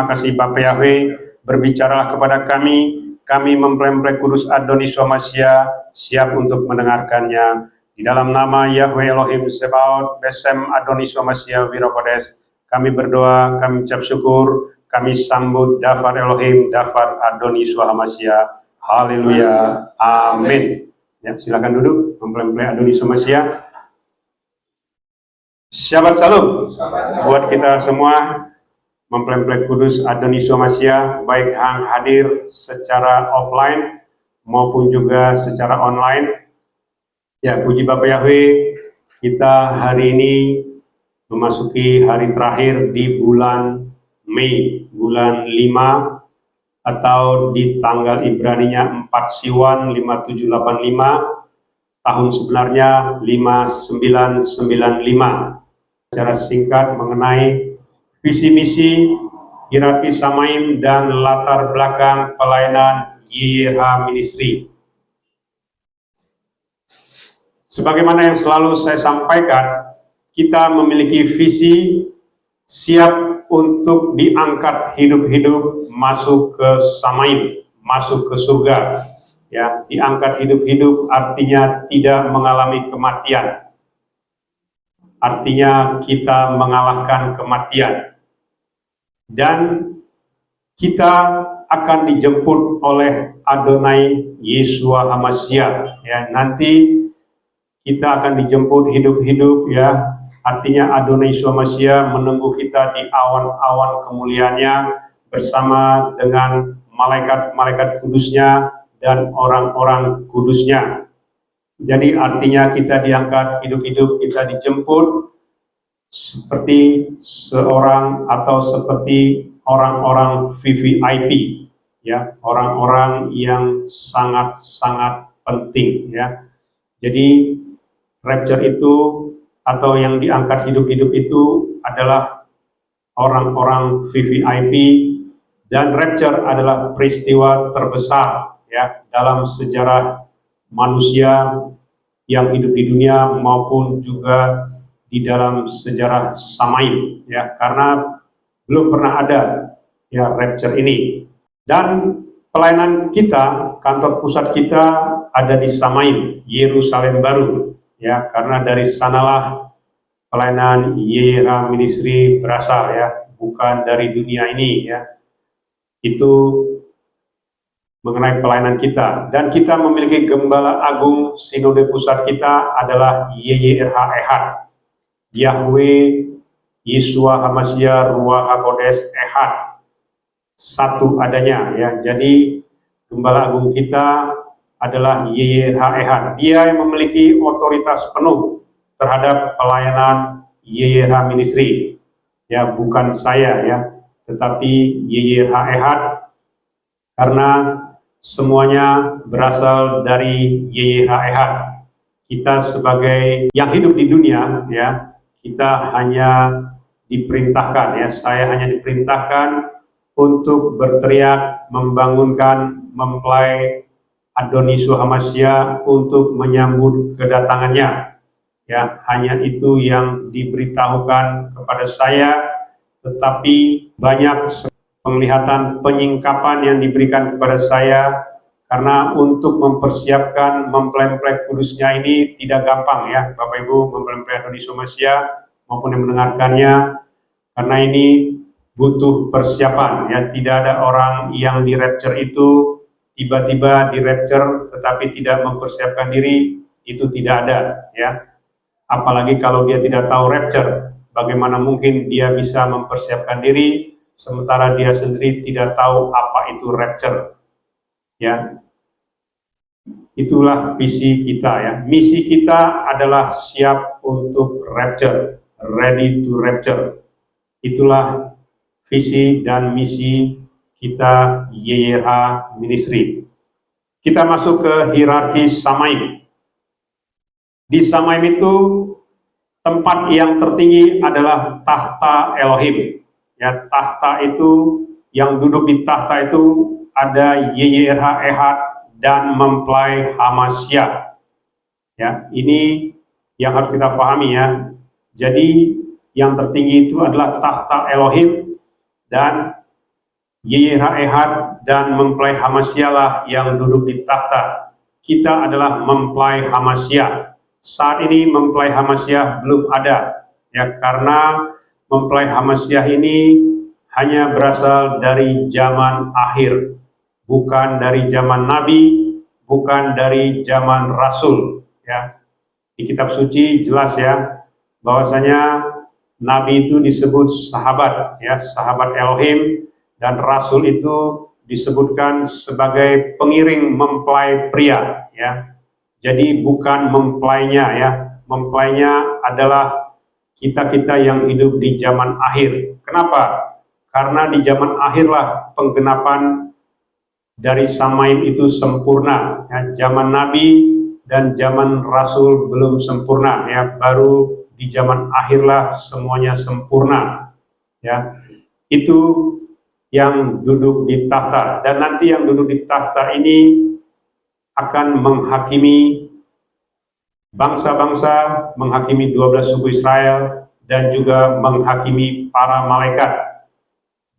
kasih Bapa Yahweh, berbicaralah kepada kami mempelai kudus Adoni Swamasya siap untuk mendengarkannya. Di dalam nama Yahweh Elohim Sebaot, Besem Adoni Swamasya Wirokodes, kami berdoa, kami ucap syukur, kami sambut Dafar Elohim, Dafar Adoni Swamasya. Haleluya, amin. Ya, silakan duduk, mempelai Adoni Swamasya. Syabat Salam buat kita semua, mempelai kudus Adoni Swamasya, baik yang hadir secara offline maupun juga secara online. Ya, puji Bapa Yahweh, kita hari ini memasuki hari terakhir di bulan Mei, bulan 5, atau di tanggal Ibraninya 4 Siwan 5785, tahun sebenarnya 5995. Secara singkat mengenai visi misi, hierarki Samaim, dan latar belakang pelayanan YYH Ministry. Sebagaimana yang selalu saya sampaikan, kita memiliki visi siap untuk diangkat hidup-hidup masuk ke Samaim, masuk ke surga. Ya, diangkat hidup-hidup artinya tidak mengalami kematian. Artinya kita mengalahkan kematian. Dan kita akan dijemput oleh Adonai Yeshua HaMashiach. Ya, nanti kita akan dijemput hidup-hidup, ya. Artinya Adonai Yeshua HaMashiach menunggu kita di awan-awan kemuliaannya bersama dengan malaikat-malaikat kudusnya dan orang-orang kudusnya. Jadi artinya kita diangkat hidup-hidup, kita dijemput seperti seorang atau seperti orang-orang VVIP, ya, orang-orang yang sangat-sangat penting, ya. Jadi rapture itu atau yang diangkat hidup-hidup itu adalah orang-orang VVIP, dan rapture adalah peristiwa terbesar, ya, dalam sejarah manusia yang hidup di dunia maupun juga di dalam sejarah Samaim, ya, karena belum pernah ada, ya, rapture ini. Dan pelayanan kita, kantor pusat kita ada di Samaim, Yerusalem Baru, ya, karena dari sanalah pelayanan YYH Ministry berasal, ya, bukan dari dunia ini, ya. Itu mengenai pelayanan kita. Dan kita memiliki gembala agung sinode pusat kita adalah YYRH Ehad, Yahweh Yeshua HaMashiach Ruach HaKodes Ehad, satu adanya, ya. Jadi gembala agung kita adalah YYRH Ehad. Dia yang memiliki otoritas penuh terhadap pelayanan YYRH Ministry, ya, bukan saya, ya, tetapi YYRH Ehad, karena semuanya berasal dari YYRH Ehad. Kita sebagai yang hidup di dunia, ya, kita hanya diperintahkan, ya, saya hanya diperintahkan untuk berteriak, membangunkan mempelai Adoni Yeshua HaMashiach untuk menyambut kedatangannya. Ya, hanya itu yang diberitahukan kepada saya, tetapi banyak penglihatan penyingkapan yang diberikan kepada saya, karena untuk mempersiapkan mempelai kudusnya ini tidak gampang, ya, Bapak Ibu, mempelai Adoni Yeshua HaMashiach maupun yang mendengarkannya, karena ini butuh persiapan, ya. Tidak ada orang yang di rapture itu tiba-tiba di rapture tetapi tidak mempersiapkan diri, itu tidak ada, ya. Apalagi kalau dia tidak tahu rapture, bagaimana mungkin dia bisa mempersiapkan diri sementara dia sendiri tidak tahu apa itu rapture, ya. Itulah visi kita, ya. Misi kita adalah siap untuk rapture, ready to rapture. Itulah visi dan misi kita YYRH Ministry. Kita masuk ke hierarki Samaim. Di Samaim itu tempat yang tertinggi adalah tahta Elohim. Ya, tahta itu, yang duduk di tahta itu ada YYRH Ehad dan mempelai HaMashiach. Ya, ini yang harus kita pahami, ya. Jadi yang tertinggi itu adalah tahta Elohim, dan Yehoyahad dan mempelai Hamasya lah yang duduk di tahta. Kita adalah mempelai Hamasya. Saat ini mempelai Hamasya belum ada, ya, karena mempelai Hamasya ini hanya berasal dari zaman akhir, bukan dari zaman Nabi, bukan dari zaman Rasul. Ya, di kitab suci jelas ya, bahwasanya Nabi itu disebut sahabat, ya, sahabat Elohim, dan Rasul itu disebutkan sebagai pengiring mempelai pria, ya. Jadi bukan mempelainya, ya. Mempelainya adalah kita-kita yang hidup di zaman akhir. Kenapa? Karena di zaman akhirlah penggenapan dari Samaim itu sempurna. Ya, zaman Nabi dan zaman Rasul belum sempurna, ya. Baru di zaman akhirlah semuanya sempurna, ya. Itu yang duduk di tahta, dan nanti yang duduk di tahta ini akan menghakimi bangsa-bangsa, menghakimi 12 suku Israel, dan juga menghakimi para malaikat.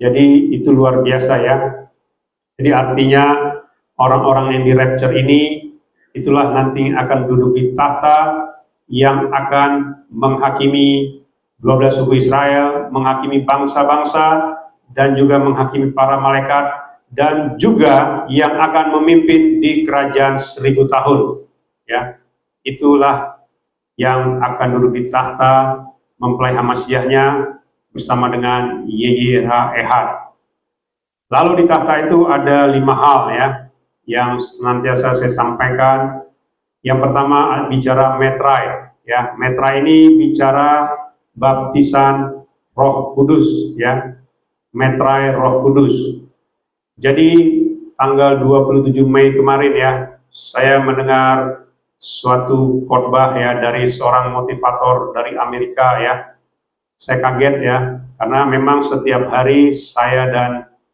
Jadi itu luar biasa, ya. Jadi artinya orang-orang yang di rapture ini itulah nanti akan duduk di tahta yang akan menghakimi 12 suku Israel, menghakimi bangsa-bangsa, dan juga menghakimi para malaikat, dan juga yang akan memimpin di kerajaan 1000 tahun. Ya, itulah yang akan duduk di tahta mempelai Hamasyahnya bersama dengan Yehoyahad. Lalu di tahta itu ada 5 hal, ya, yang senantiasa saya sampaikan. Yang pertama bicara metrai, ya. Metrai ini bicara baptisan Roh Kudus, ya. Metrai Roh Kudus. Jadi tanggal 27 Mei kemarin, ya, saya mendengar suatu khotbah, ya, dari seorang motivator dari Amerika, ya. Saya kaget, ya, karena memang setiap hari saya dan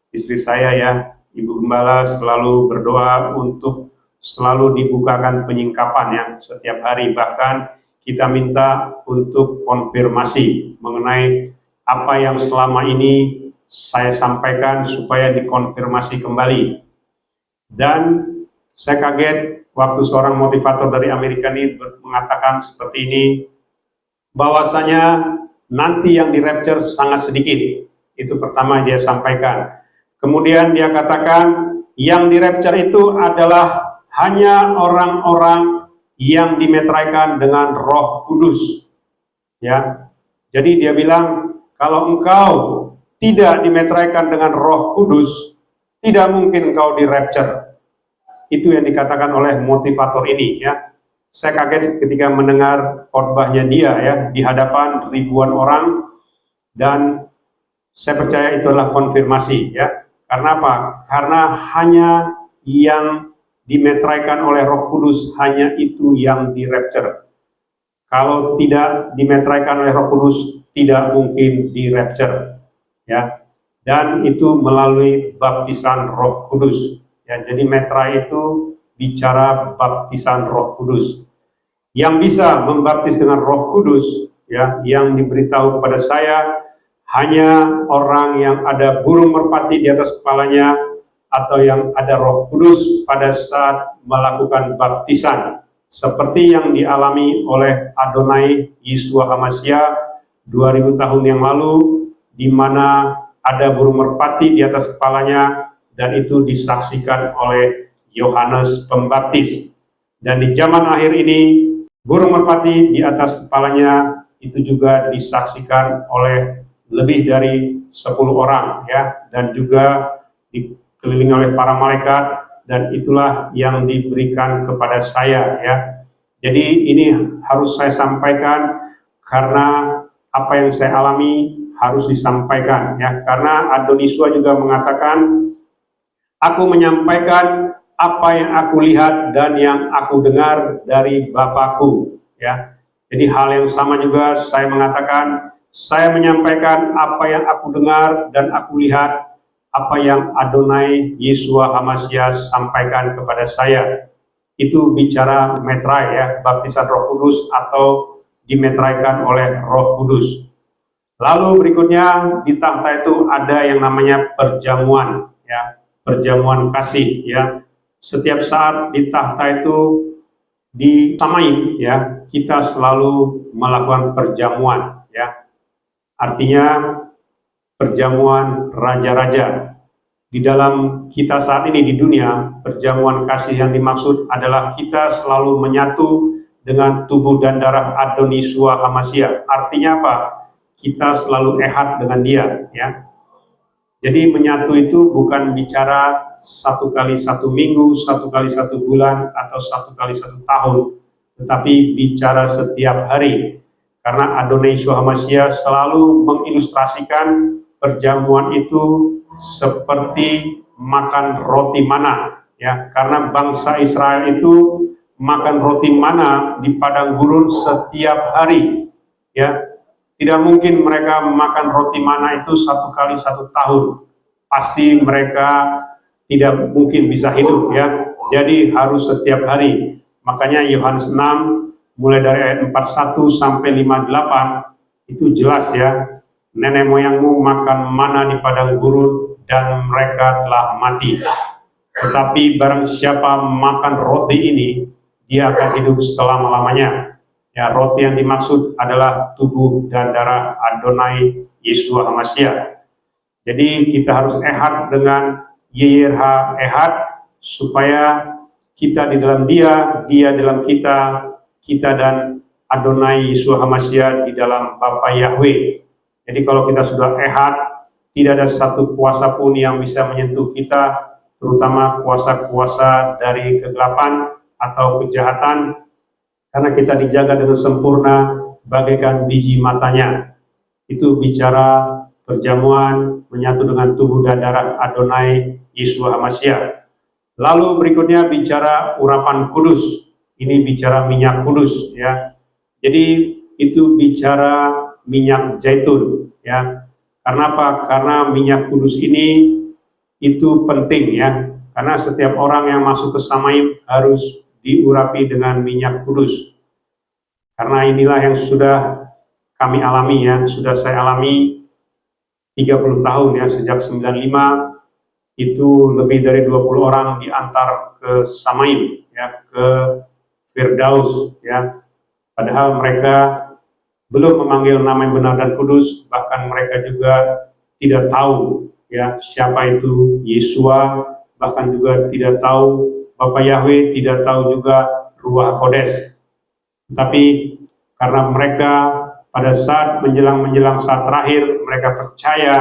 istri saya, ya, Ibu Gembala, selalu berdoa untuk selalu dibukakan penyingkapan, ya, setiap hari. Bahkan kita minta untuk konfirmasi mengenai apa yang selama ini saya sampaikan supaya dikonfirmasi kembali. Dan saya kaget waktu seorang motivator dari Amerika ini mengatakan seperti ini, bahwasanya nanti yang di rapture sangat sedikit. Itu pertama dia sampaikan. Kemudian dia katakan yang di rapture itu adalah hanya orang-orang yang dimetraikan dengan Roh Kudus, ya. Jadi dia bilang, kalau engkau tidak dimetraikan dengan Roh Kudus, tidak mungkin engkau di rapture. Itu yang dikatakan oleh motivator ini, ya. Saya kaget ketika mendengar khotbahnya dia, ya, di hadapan ribuan orang, dan saya percaya itu adalah konfirmasi, ya. Karena apa? Karena hanya yang dimetraikan oleh Roh Kudus, hanya itu yang di rapture. Kalau tidak dimetraikan oleh Roh Kudus, tidak mungkin di rapture, ya. Dan itu melalui baptisan Roh Kudus, ya. Jadi metra itu bicara baptisan Roh Kudus. Yang bisa membaptis dengan Roh Kudus, ya, yang diberitahu kepada saya, hanya orang yang ada burung merpati di atas kepalanya, atau yang ada Roh Kudus pada saat melakukan baptisan, seperti yang dialami oleh Adonai Yeshua Hamasya 2000 tahun yang lalu, di mana ada burung merpati di atas kepalanya, dan itu disaksikan oleh Yohanes Pembaptis. Dan di zaman akhir ini, burung merpati di atas kepalanya itu juga disaksikan oleh lebih dari 10 orang, ya, dan juga dikelilingi oleh para malaikat, dan itulah yang diberikan kepada saya, ya. Jadi ini harus saya sampaikan karena apa yang saya alami harus disampaikan, ya. Karena Adonisua juga mengatakan, aku menyampaikan apa yang aku lihat dan yang aku dengar dari Bapakku, ya. Jadi hal yang sama juga saya mengatakan, saya menyampaikan apa yang aku dengar dan aku lihat, apa yang Adonai Yeshua Hamasya sampaikan kepada saya. Itu bicara metrai, ya, baptisan Roh Kudus atau dimetraikan oleh Roh Kudus. Lalu berikutnya di tahta itu ada yang namanya perjamuan, ya, perjamuan kasih, ya. Setiap saat di tahta itu disamain, ya, kita selalu melakukan perjamuan, ya. Artinya perjamuan raja-raja. Di dalam kita saat ini di dunia, perjamuan kasih yang dimaksud adalah kita selalu menyatu dengan tubuh dan darah Adon Yeshua HaMashiach. Artinya apa? Kita selalu ehad dengan dia, ya. Jadi menyatu itu bukan bicara 1 kali 1 minggu, 1 kali 1 bulan, atau 1 kali 1 tahun, tetapi bicara setiap hari. Karena Adonai Yeshua HaMashiach selalu mengilustrasikan perjamuan itu seperti makan roti mana, ya. Karena bangsa Israel itu makan roti mana di padang gurun setiap hari, ya. Tidak mungkin mereka makan roti mana itu 1 kali 1 tahun. Pasti mereka tidak mungkin bisa hidup, ya. Jadi harus setiap hari. Makanya Yohanes 6 mulai dari ayat 41 sampai 58 itu jelas, ya. Nenek moyangmu makan mana di padang gurun dan mereka telah mati. Tetapi barang siapa makan roti ini, dia akan hidup selama-lamanya. Ya, roti yang dimaksud adalah tubuh dan darah Adonai Yeshua HaMashiach. Jadi kita harus ehad dengan YRH ehad, supaya kita di dalam dia dalam kita, kita dan Adonai Yeshua HaMashiach di dalam Bapa Yahweh. Jadi kalau kita sudah ehad, tidak ada satu kuasa pun yang bisa menyentuh kita, terutama kuasa-kuasa dari kegelapan atau kejahatan, karena kita dijaga dengan sempurna bagaikan biji matanya. Itu bicara perjamuan menyatu dengan tubuh dan darah Adonai Yeshua HaMashiach. Lalu berikutnya bicara urapan kudus. Ini bicara minyak kudus, ya. Jadi itu bicara minyak zaitun, ya. Karena apa? Karena minyak kudus ini itu penting, ya. Karena setiap orang yang masuk ke Samaim harus diurapi dengan minyak kudus. Karena inilah yang sudah kami alami, ya, sudah saya alami 30 tahun, ya, sejak 95 itu lebih dari 20 orang diantar ke Samaim, ya, ke Firdaus, ya. Padahal mereka belum memanggil nama yang benar dan kudus, bahkan mereka juga tidak tahu, ya, siapa itu Yeshua, bahkan juga tidak tahu Bapak Yahweh, tidak tahu juga Ruach Kodes. Tapi karena mereka pada saat menjelang saat terakhir, mereka percaya,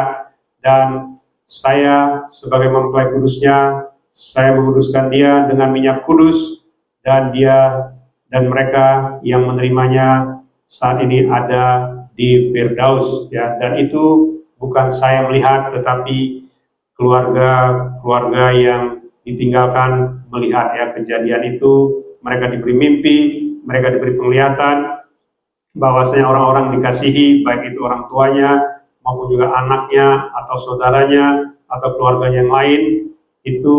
dan saya sebagai mempelai kudusnya, saya menguduskan dia dengan minyak kudus, dan dia dan mereka yang menerimanya saat ini ada di Firdaus, ya. Dan itu bukan saya melihat, tetapi keluarga yang ditinggalkan melihat, ya, kejadian itu. Mereka diberi mimpi, mereka diberi penglihatan bahwasanya orang-orang dikasihi, baik itu orang tuanya maupun juga anaknya atau saudaranya atau keluarganya yang lain, itu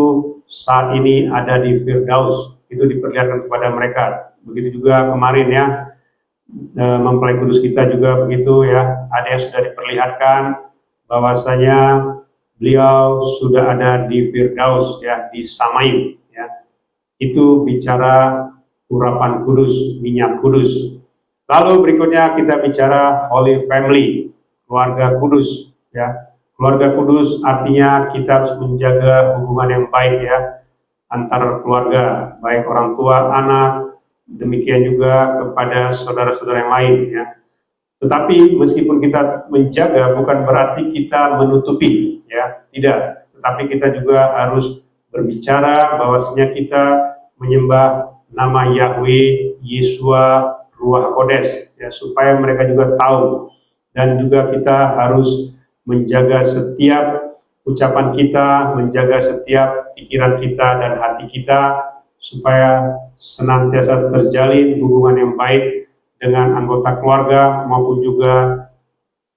saat ini ada di Firdaus. Itu diperlihatkan kepada mereka. Begitu juga kemarin, ya, mempelai kudus kita juga begitu, ya. Ada yang sudah diperlihatkan bahwasanya beliau sudah ada di Firdaus, ya, di Samaim, ya. Itu bicara urapan kudus, minyak kudus. Lalu berikutnya kita bicara Holy Family, keluarga kudus, ya. Keluarga kudus artinya kita harus menjaga hubungan yang baik, ya, antar keluarga, baik orang tua, anak, demikian juga kepada saudara-saudara yang lain, ya. Tetapi meskipun kita menjaga bukan berarti kita menutupi, ya, tidak. Tetapi kita juga harus berbicara bahwasanya kita menyembah nama Yahweh, Yeshua, Ruach Kodes, ya, supaya mereka juga tahu. Dan juga kita harus menjaga setiap ucapan kita, menjaga setiap pikiran kita dan hati kita, supaya senantiasa terjalin hubungan yang baik dengan anggota keluarga maupun juga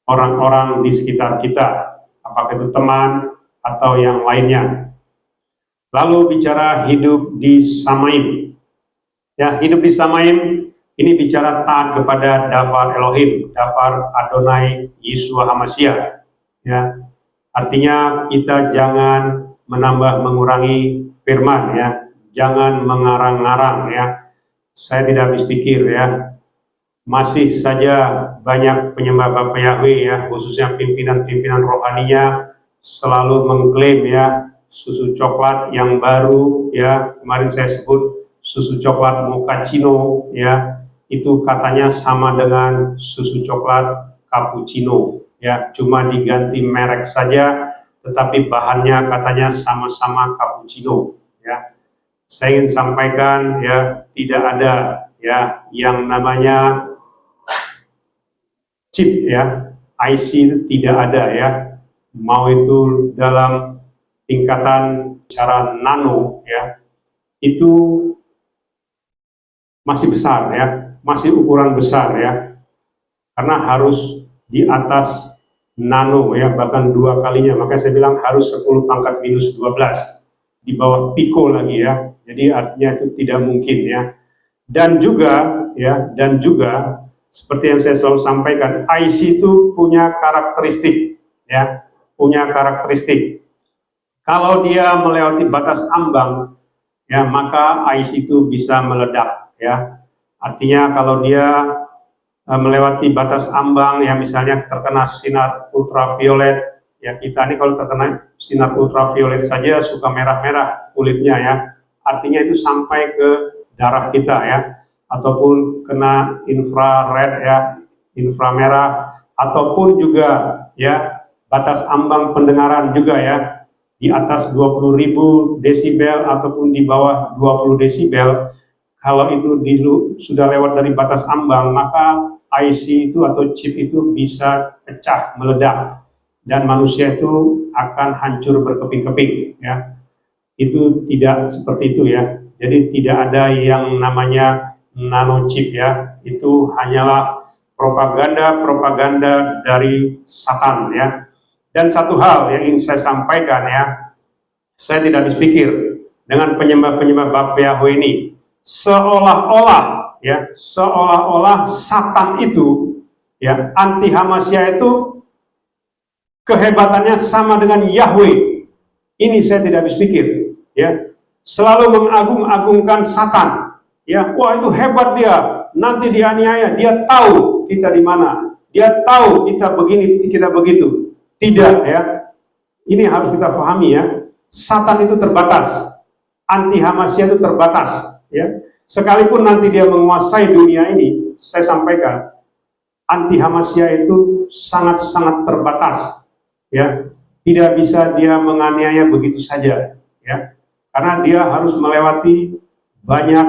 orang-orang di sekitar kita, apakah itu teman atau yang lainnya. Lalu bicara hidup di Samaim. Ya, hidup di Samaim Ini bicara taat kepada Davar Elohim, Davar Adonai Yeshua HaMashiach. Ya, artinya kita jangan menambah mengurangi firman, ya, jangan mengarang-ngarang, ya. Saya tidak habis pikir, ya. Masih saja banyak penyembah Bapa Yahweh, ya, khususnya pimpinan-pimpinan rohaninya selalu mengklaim, ya, susu coklat yang baru, ya, kemarin saya sebut susu coklat mochaccino, ya, itu katanya sama dengan susu coklat cappuccino, ya, cuma diganti merek saja, tetapi bahannya katanya sama-sama cappuccino, ya. Saya ingin sampaikan, ya, tidak ada, ya, yang namanya chip, ya, IC itu tidak ada, ya, mau itu dalam tingkatan cara nano, ya, itu masih besar, ya, masih ukuran besar, ya, karena harus di atas nano, ya, bahkan 2 kalinya, makanya saya bilang harus 10 pangkat minus 12, di bawah piko lagi, ya, jadi artinya itu tidak mungkin, ya. Dan juga, ya, dan juga seperti yang saya selalu sampaikan, IC itu punya karakteristik, ya, punya karakteristik. Kalau dia melewati batas ambang, ya, maka IC itu bisa meledak, ya. Artinya kalau dia melewati batas ambang, ya, misalnya terkena sinar ultraviolet, ya, kita ini kalau terkena sinar ultraviolet saja suka merah-merah kulitnya, ya, artinya itu sampai ke darah kita, ya, ataupun kena infrared, ya, inframerah, ataupun juga, ya, batas ambang pendengaran juga, ya, di atas 20.000 desibel ataupun di bawah 20 desibel. Kalau itu sudah lewat dari batas ambang, maka IC itu atau chip itu bisa pecah, meledak, dan manusia itu akan hancur berkeping-keping, ya. Itu tidak seperti itu, ya. Jadi tidak ada yang namanya nanochip, ya. Itu hanyalah propaganda dari Satan, ya. Dan satu hal yang ingin saya sampaikan, ya, saya tidak habis pikir dengan penyembah-penyembah Bapa Yahweh ini, seolah-olah, ya, seolah-olah Satan itu, ya, anti Hamasya itu kehebatannya sama dengan Yahweh. Ini saya tidak habis pikir, ya. Selalu mengagung-agungkan Satan, ya. Wah, itu hebat dia, nanti dianiaya, dia tahu kita di mana, dia tahu kita begini, kita begitu. Tidak, ya. Ini harus kita pahami, ya. Satan itu terbatas, anti Hamasya itu terbatas, ya. Sekalipun nanti dia menguasai dunia ini, saya sampaikan, anti Hamasya itu sangat-sangat terbatas, ya. Tidak bisa dia menganiaya begitu saja, ya. Karena dia harus melewati banyak,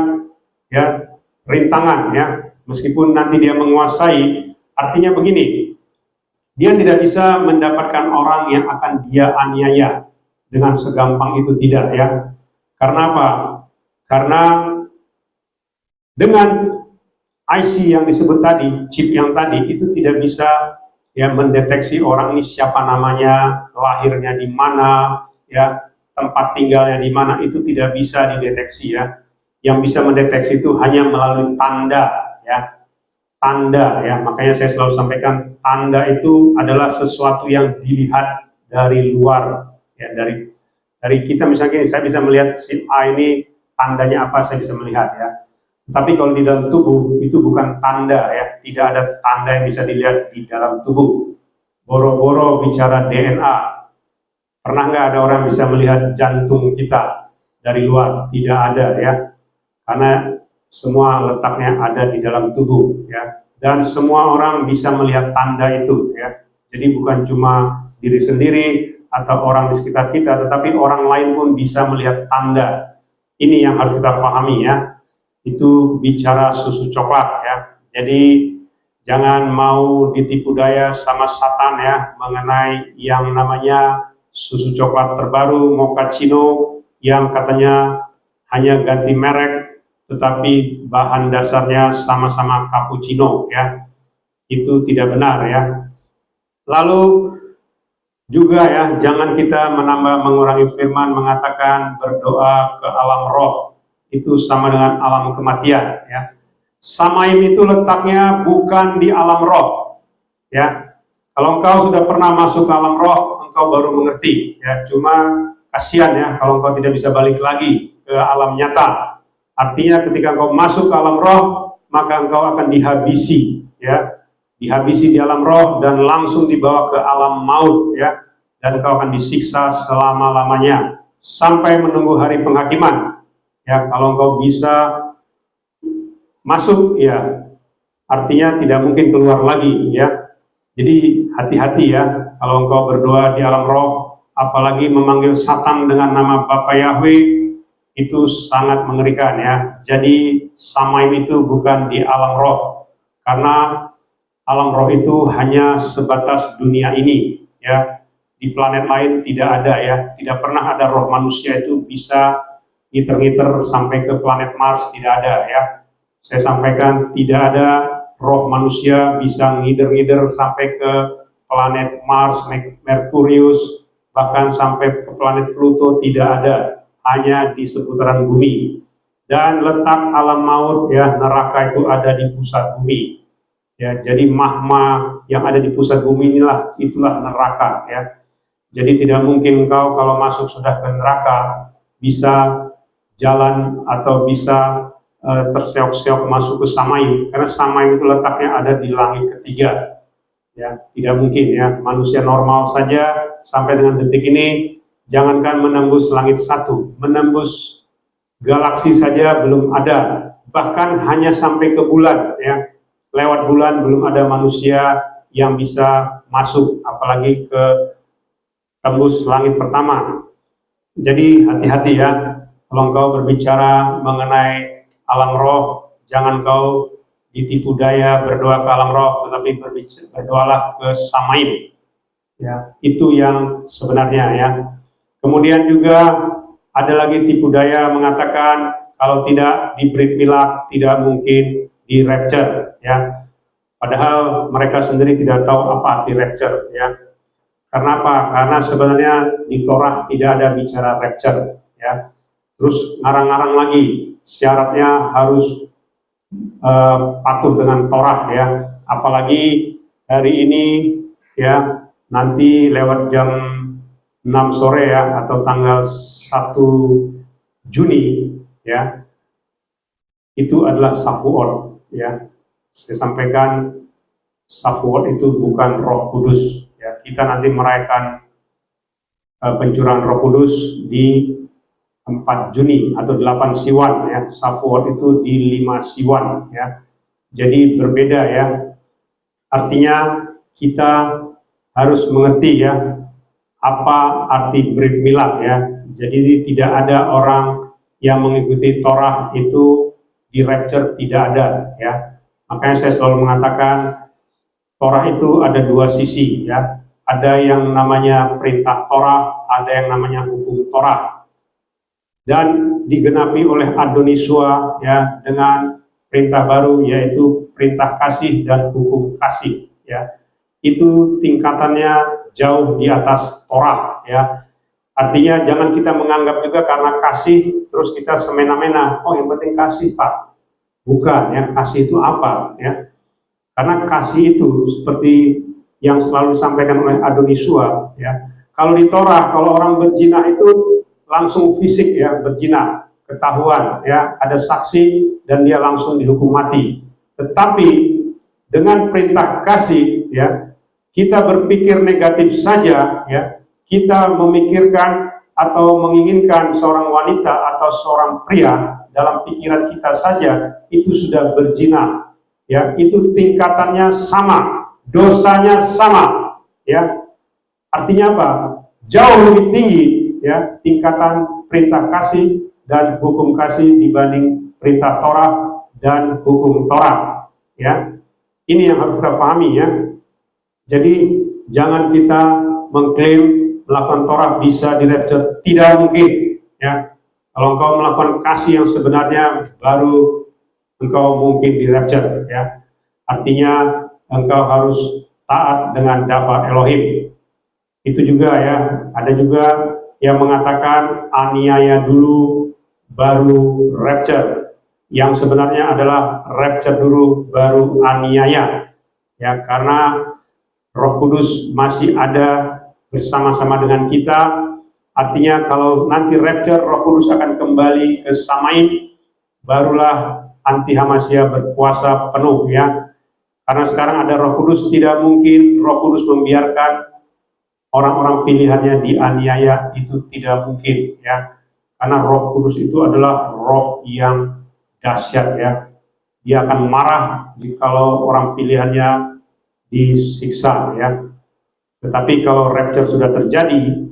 ya, rintangan, ya. Meskipun nanti dia menguasai, artinya begini, dia tidak bisa mendapatkan orang yang akan dia aniaya dengan segampang itu, tidak, ya. Karena apa? Karena dengan IC yang disebut tadi, chip yang tadi, itu tidak bisa, ya, mendeteksi orang ini siapa namanya, lahirnya di mana, ya, tempat tinggalnya di mana, itu tidak bisa dideteksi, ya. Yang bisa mendeteksi itu hanya melalui tanda, ya. Tanda, ya, makanya saya selalu sampaikan, tanda itu adalah sesuatu yang dilihat dari luar, ya, dari kita. Misalnya gini, saya bisa melihat si A ini tandanya apa, saya bisa melihat, ya. Tapi kalau di dalam tubuh itu bukan tanda, ya, tidak ada tanda yang bisa dilihat di dalam tubuh. Boro-boro bicara DNA, pernah nggak ada orang bisa melihat jantung kita dari luar? Tidak ada, ya, karena semua letaknya ada di dalam tubuh, ya. Dan semua orang bisa melihat tanda itu, ya. Jadi bukan cuma diri sendiri atau orang di sekitar kita, tetapi orang lain pun bisa melihat tanda. Ini yang harus kita pahami, ya. Itu bicara susu coklat, ya. Jadi jangan mau ditipu daya sama Satan, ya, mengenai yang namanya susu coklat terbaru mochaccino yang katanya hanya ganti merek, tetapi bahan dasarnya sama-sama cappuccino, ya. Itu tidak benar, ya. Lalu juga, ya, jangan kita menambah mengurangi firman mengatakan berdoa ke alam roh itu sama dengan alam kematian, ya. Samaim itu letaknya bukan di alam roh, ya. Kalau engkau sudah pernah masuk ke alam roh, engkau baru mengerti, ya. Cuma kasihan ya kalau engkau tidak bisa balik lagi ke alam nyata. Artinya ketika engkau masuk ke alam roh, maka engkau akan dihabisi, ya. Dihabisi di alam roh dan langsung dibawa ke alam maut, ya. Dan engkau akan disiksa selama-lamanya sampai menunggu hari penghakiman. Ya, kalau engkau bisa masuk, ya artinya tidak mungkin keluar lagi, ya. Jadi hati-hati ya kalau engkau berdoa di alam roh, apalagi memanggil Satan dengan nama Bapa Yahweh, itu sangat mengerikan ya. Jadi Samaim itu bukan di alam roh, karena alam roh itu hanya sebatas dunia ini, ya. Di planet lain tidak ada, ya. Tidak pernah ada roh manusia itu bisa ngiter-ngiter sampai ke planet Mars, tidak ada, ya. Saya sampaikan tidak ada roh manusia bisa ngider-ngider sampai ke planet Mars, Merkurius, bahkan sampai ke planet Pluto, tidak ada, hanya di seputaran bumi. Dan letak alam maut, ya, neraka itu ada di pusat bumi, ya. Jadi magma yang ada di pusat bumi itulah neraka, ya. Jadi tidak mungkin engkau kalau masuk sudah ke neraka bisa jalan atau bisa terseok-seok masuk ke Samaim, karena Samaim itu letaknya ada di langit ketiga, ya. Tidak mungkin ya manusia normal saja sampai dengan detik ini, jangankan menembus langit satu, menembus galaksi saja belum ada, bahkan hanya sampai ke bulan, ya. Lewat bulan belum ada manusia yang bisa masuk, apalagi ke tembus langit pertama. Jadi hati-hati ya kalau engkau berbicara mengenai alam roh, jangan kau ditipu daya berdoa ke alam roh, tetapi berdoalah ke Samaim, ya. Itu yang sebenarnya, ya. Kemudian juga ada lagi tipu daya mengatakan kalau tidak diberi pilak tidak mungkin di rapture, ya. Padahal mereka sendiri tidak tahu apa arti rapture, ya. Karena apa? Karena sebenarnya di Torah tidak ada bicara rapture, ya. Terus ngarang-ngarang lagi, syaratnya harus patuh dengan Torah, ya. Apalagi hari ini, ya, nanti lewat jam 6 sore ya, atau tanggal 1 Juni, ya, itu adalah Shavuot, ya. Saya sampaikan Shavuot itu bukan Roh Kudus, ya. Kita nanti merayakan pencurahan Roh Kudus di 4 Juni atau 8 Siwan, ya. Shavuot itu di 5 Siwan, ya. Jadi berbeda, ya. Artinya kita harus mengerti, ya, apa arti Brit Milad, ya. Jadi tidak ada orang yang mengikuti Torah itu di rapture, tidak ada, ya. Makanya saya selalu mengatakan Torah itu ada dua sisi, ya. Ada yang namanya perintah Torah, ada yang namanya hukum Torah. Dan digenapi oleh Adonisua, ya, dengan perintah baru, yaitu perintah kasih dan hukum kasih, ya. Itu tingkatannya jauh di atas Torah, ya. Artinya jangan kita menganggap juga karena kasih terus kita semena-mena, oh yang penting kasih Pak. Bukan, ya. Kasih itu apa, ya. Karena kasih itu seperti yang selalu disampaikan oleh Adonisua, ya. Kalau di Torah, kalau orang berzina itu langsung fisik, ya, berzina, ketahuan, ya, ada saksi dan dia langsung dihukum mati. Tetapi dengan perintah kasih, ya, kita berpikir negatif saja, ya, kita memikirkan atau menginginkan seorang wanita atau seorang pria dalam pikiran kita saja itu sudah berzina, ya. Itu tingkatannya sama, dosanya sama, ya. Artinya apa? Jauh lebih tinggi, ya, tingkatan perintah kasih dan hukum kasih dibanding perintah Torah dan hukum Torah, ya. Ini yang harus kita pahami, ya. Jadi jangan kita mengklaim melakukan Torah bisa di rapture, tidak mungkin, ya. Kalau engkau melakukan kasih yang sebenarnya baru engkau mungkin di rapture, ya. Artinya engkau harus taat dengan Davar Elohim. Itu juga, ya, ada juga yang mengatakan aniaya dulu baru rapture. yang sebenarnya adalah rapture dulu baru aniaya, ya, karena Roh Kudus masih ada bersama-sama dengan kita. Artinya kalau nanti rapture, Roh Kudus akan kembali ke Samaim, barulah anti Hamasya berkuasa penuh, ya. Karena sekarang ada Roh Kudus, tidak mungkin Roh Kudus membiarkan orang-orang pilihannya dianiaya, itu tidak mungkin, ya. Karena Roh Kudus itu adalah roh yang dahsyat, ya. Dia akan marah jikalau orang pilihannya disiksa, ya. Tetapi kalau rapture sudah terjadi,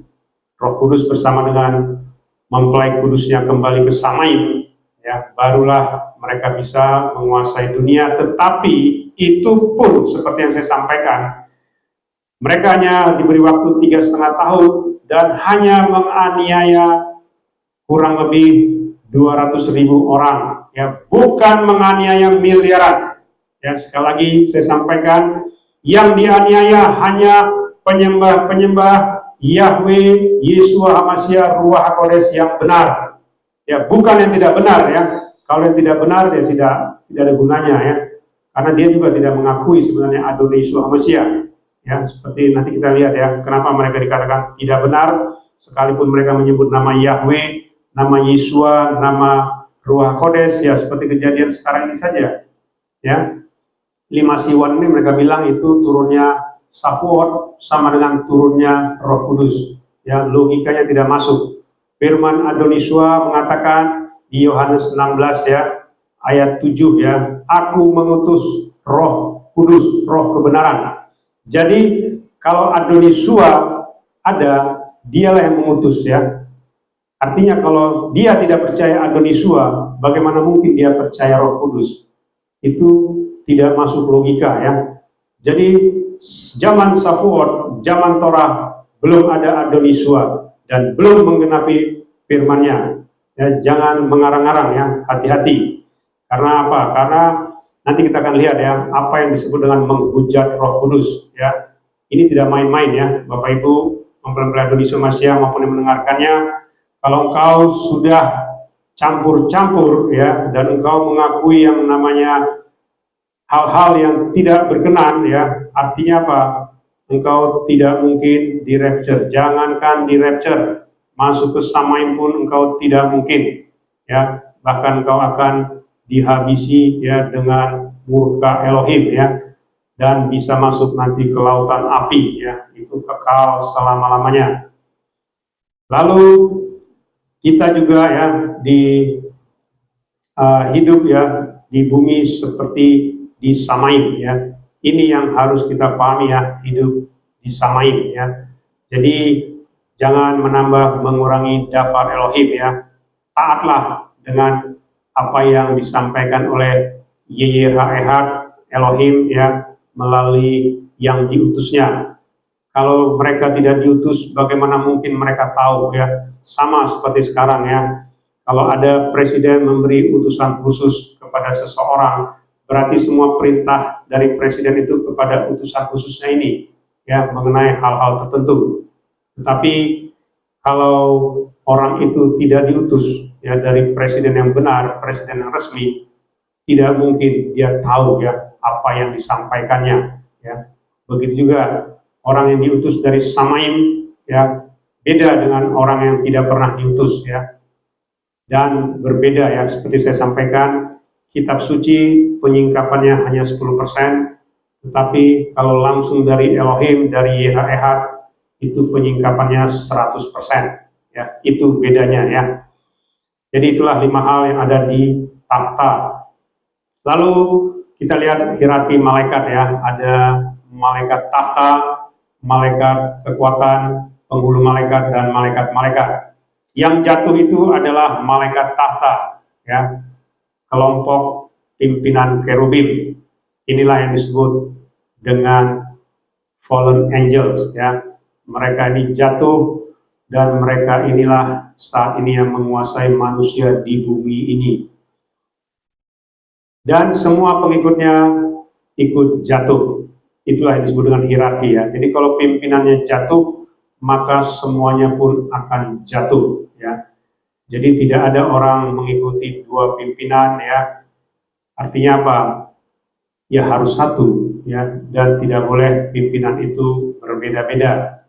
Roh Kudus bersama dengan mempelai kudusnya kembali ke Samaim, ya, barulah mereka bisa menguasai dunia. Tetapi itu pun seperti yang saya sampaikan, mereka hanya diberi waktu 3,5 tahun dan hanya menganiaya kurang lebih 200.000 orang, ya, bukan menganiaya miliaran. Ya, sekali lagi saya sampaikan, yang dianiaya hanya penyembah-penyembah Yahweh, Yeshua HaMashiach, Ruach HaKodes yang benar, ya, bukan yang tidak benar, ya. Kalau yang tidak benar, dia tidak ada gunanya, ya, karena dia juga tidak mengakui sebenarnya Adonai Yeshua HaMashiach, ya. Seperti nanti kita lihat, ya, kenapa mereka dikatakan tidak benar, sekalipun mereka menyebut nama Yahweh, nama Yeshua, nama Ruach HaKodes, ya, seperti kejadian sekarang ini saja, ya. 5 Siwan ini mereka bilang itu turunnya Shavuot sama dengan turunnya Roh Kudus, ya, logikanya tidak masuk. Firman Adonai Yeshua mengatakan di Yohanes 16, ya, ayat 7, ya, aku mengutus Roh Kudus, roh kebenaran. Jadi kalau Adonai Yeshua ada, dialah yang mengutus, ya. Artinya kalau dia tidak percaya Adonai Yeshua, bagaimana mungkin dia percaya Roh Kudus? Itu tidak masuk logika, ya. Jadi zaman Shavuot, zaman Torah, belum ada Adonai Yeshua dan belum menggenapi firman-Nya. Ya, jangan mengarang-arang, ya, hati-hati. Karena apa? Karena nanti kita akan lihat, ya, apa yang disebut dengan menghujat Roh Kudus, ya. Ini tidak main-main, ya, Bapak Ibu, mempelai Adonai Yeshua Mashiach maupun yang mendengarkannya. Kalau engkau sudah campur-campur, ya, dan engkau mengakui yang namanya hal-hal yang tidak berkenan, ya, artinya apa? Engkau tidak mungkin di rapture. Jangankan di rapture, masuk ke Samaim pun engkau tidak mungkin, ya. Bahkan engkau akan dihabisi, ya, dengan murka Elohim, ya, dan bisa masuk nanti ke lautan api, ya, itu kekal selama-lamanya. Lalu kita juga, ya, di hidup, ya, di bumi seperti di Samaim, ya. Ini yang harus kita pahami, ya, hidup di Samaim, ya. Jadi jangan menambah mengurangi dafar Elohim, ya. Taatlah dengan apa yang disampaikan oleh YYHEHAT Elohim, ya, melalui yang diutusnya. Kalau mereka tidak diutus, bagaimana mungkin mereka tahu, ya? Sama seperti sekarang, ya. Kalau ada presiden memberi utusan khusus kepada seseorang, berarti semua perintah dari presiden itu kepada utusan khususnya ini, ya, mengenai hal-hal tertentu. Tetapi kalau orang itu tidak diutus, ya, dari presiden yang benar, presiden yang resmi, tidak mungkin dia tahu, ya, apa yang disampaikannya, ya. Begitu juga orang yang diutus dari Samaim, ya, beda dengan orang yang tidak pernah diutus, ya. Dan berbeda, ya, seperti saya sampaikan, kitab suci penyingkapannya hanya 10%, tetapi kalau langsung dari Elohim, dari YHEHAT, itu penyingkapannya 100%, ya, itu bedanya, ya. Jadi itulah 5 hal yang ada di tahta. Lalu kita lihat hierarki malaikat, ya, ada malaikat tahta, malaikat kekuatan, penghulu malaikat, dan malaikat-malaikat. Yang jatuh itu adalah malaikat tahta, ya, kelompok pimpinan kerubim. Inilah yang disebut dengan fallen angels, ya. Mereka ini jatuh dan mereka inilah saat ini yang menguasai manusia di bumi ini. Dan semua pengikutnya ikut jatuh. Itulah yang disebut dengan hierarki, ya. Jadi kalau pimpinannya jatuh, maka semuanya pun akan jatuh, ya. Jadi tidak ada orang mengikuti dua pimpinan ya. Artinya apa? Ya harus satu ya, dan tidak boleh pimpinan itu berbeda-beda.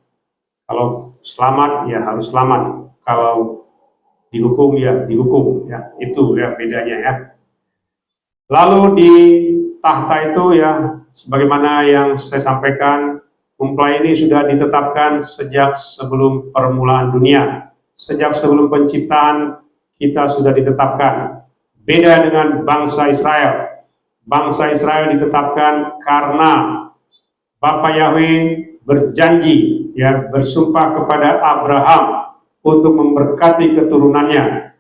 Kalau selamat ya harus selamat. Kalau dihukum ya dihukum ya. Itu ya bedanya ya. Lalu di tahta itu ya, sebagaimana yang saya sampaikan, mempelai ini sudah ditetapkan sejak sebelum permulaan dunia. Sejak sebelum penciptaan kita sudah ditetapkan. Beda dengan bangsa Israel. Bangsa Israel ditetapkan karena Bapa Yahweh berjanji ya, bersumpah kepada Abraham untuk memberkati keturunannya.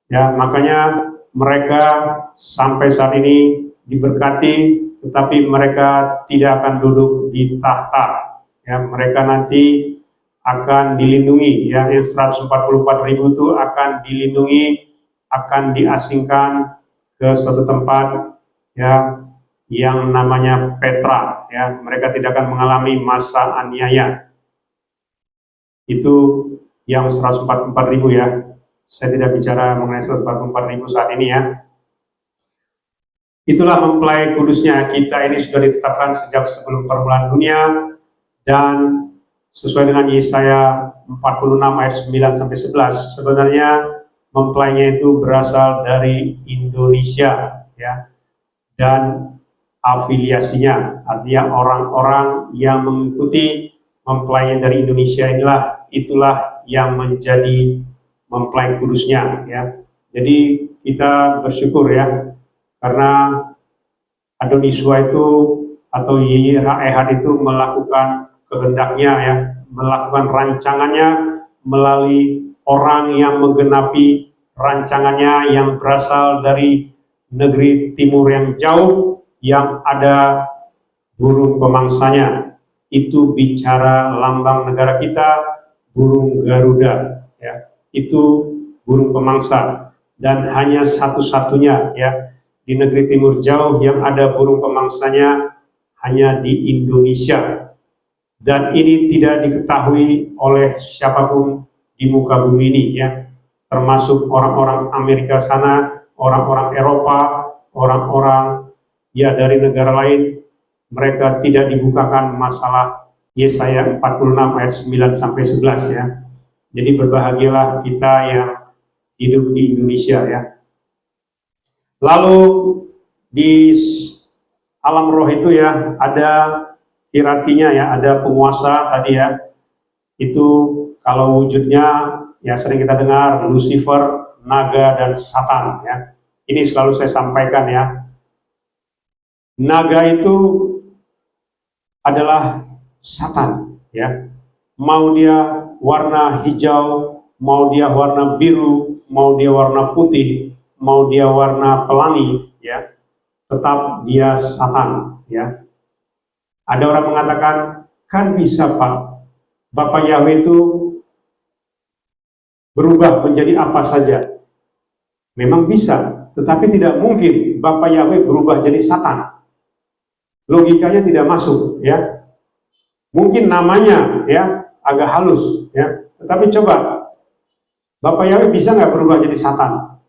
Ya, makanya mereka sampai saat ini diberkati, tetapi mereka tidak akan duduk di tahta. Ya, mereka nanti akan dilindungi, ya, yang 144.000 itu akan dilindungi, akan diasingkan ke suatu tempat, ya, yang namanya Petra, ya. Mereka tidak akan mengalami masa aniaya. Itu yang 144.000 ya. Saya tidak bicara mengenai 144.000 saat ini ya. Itulah mempelai kudusnya. Kita ini sudah ditetapkan sejak sebelum permulaan dunia, dan sesuai dengan Yesaya 46 ayat 9 sampai 11, sebenarnya mempelainya itu berasal dari Indonesia ya, dan afiliasinya, artinya orang-orang yang mengikuti mempelainya dari Indonesia itulah yang menjadi mempelai kudusnya ya. Jadi kita bersyukur ya, karena Adoniswa itu atau YYRA itu melakukan kehendaknya ya, melakukan rancangannya melalui orang yang menggenapi rancangannya yang berasal dari negeri timur yang jauh, yang ada burung pemangsanya. Itu bicara lambang negara kita, burung Garuda ya. Itu burung pemangsa, dan hanya satu-satunya ya di negeri timur jauh yang ada burung pemangsanya, hanya di Indonesia. Dan ini tidak diketahui oleh siapapun di muka bumi ini ya, termasuk orang-orang Amerika sana, orang-orang Eropa, orang-orang ya dari negara lain. Mereka tidak dibukakan masalah Yesaya 46 ayat 9 sampai 11 ya. Jadi berbahagialah kita yang hidup di Indonesia ya. Lalu di alam roh itu ya ada hierarkinya ya, ada penguasa tadi ya. Itu kalau wujudnya ya sering kita dengar Lucifer, naga, dan Satan ya. Ini selalu saya sampaikan ya. Naga itu adalah Satan ya. Mau dia warna hijau, mau dia warna biru, mau dia warna putih, mau dia warna pelangi ya, tetap dia Satan ya. Ada orang mengatakan, kan bisa Pak, Bapak Yahweh itu berubah menjadi apa saja. Memang bisa, tetapi tidak mungkin Bapak Yahweh berubah jadi Satan. Logikanya tidak masuk ya. Mungkin namanya ya agak halus ya, tetapi coba Bapak Yahweh bisa nggak berubah jadi Satan?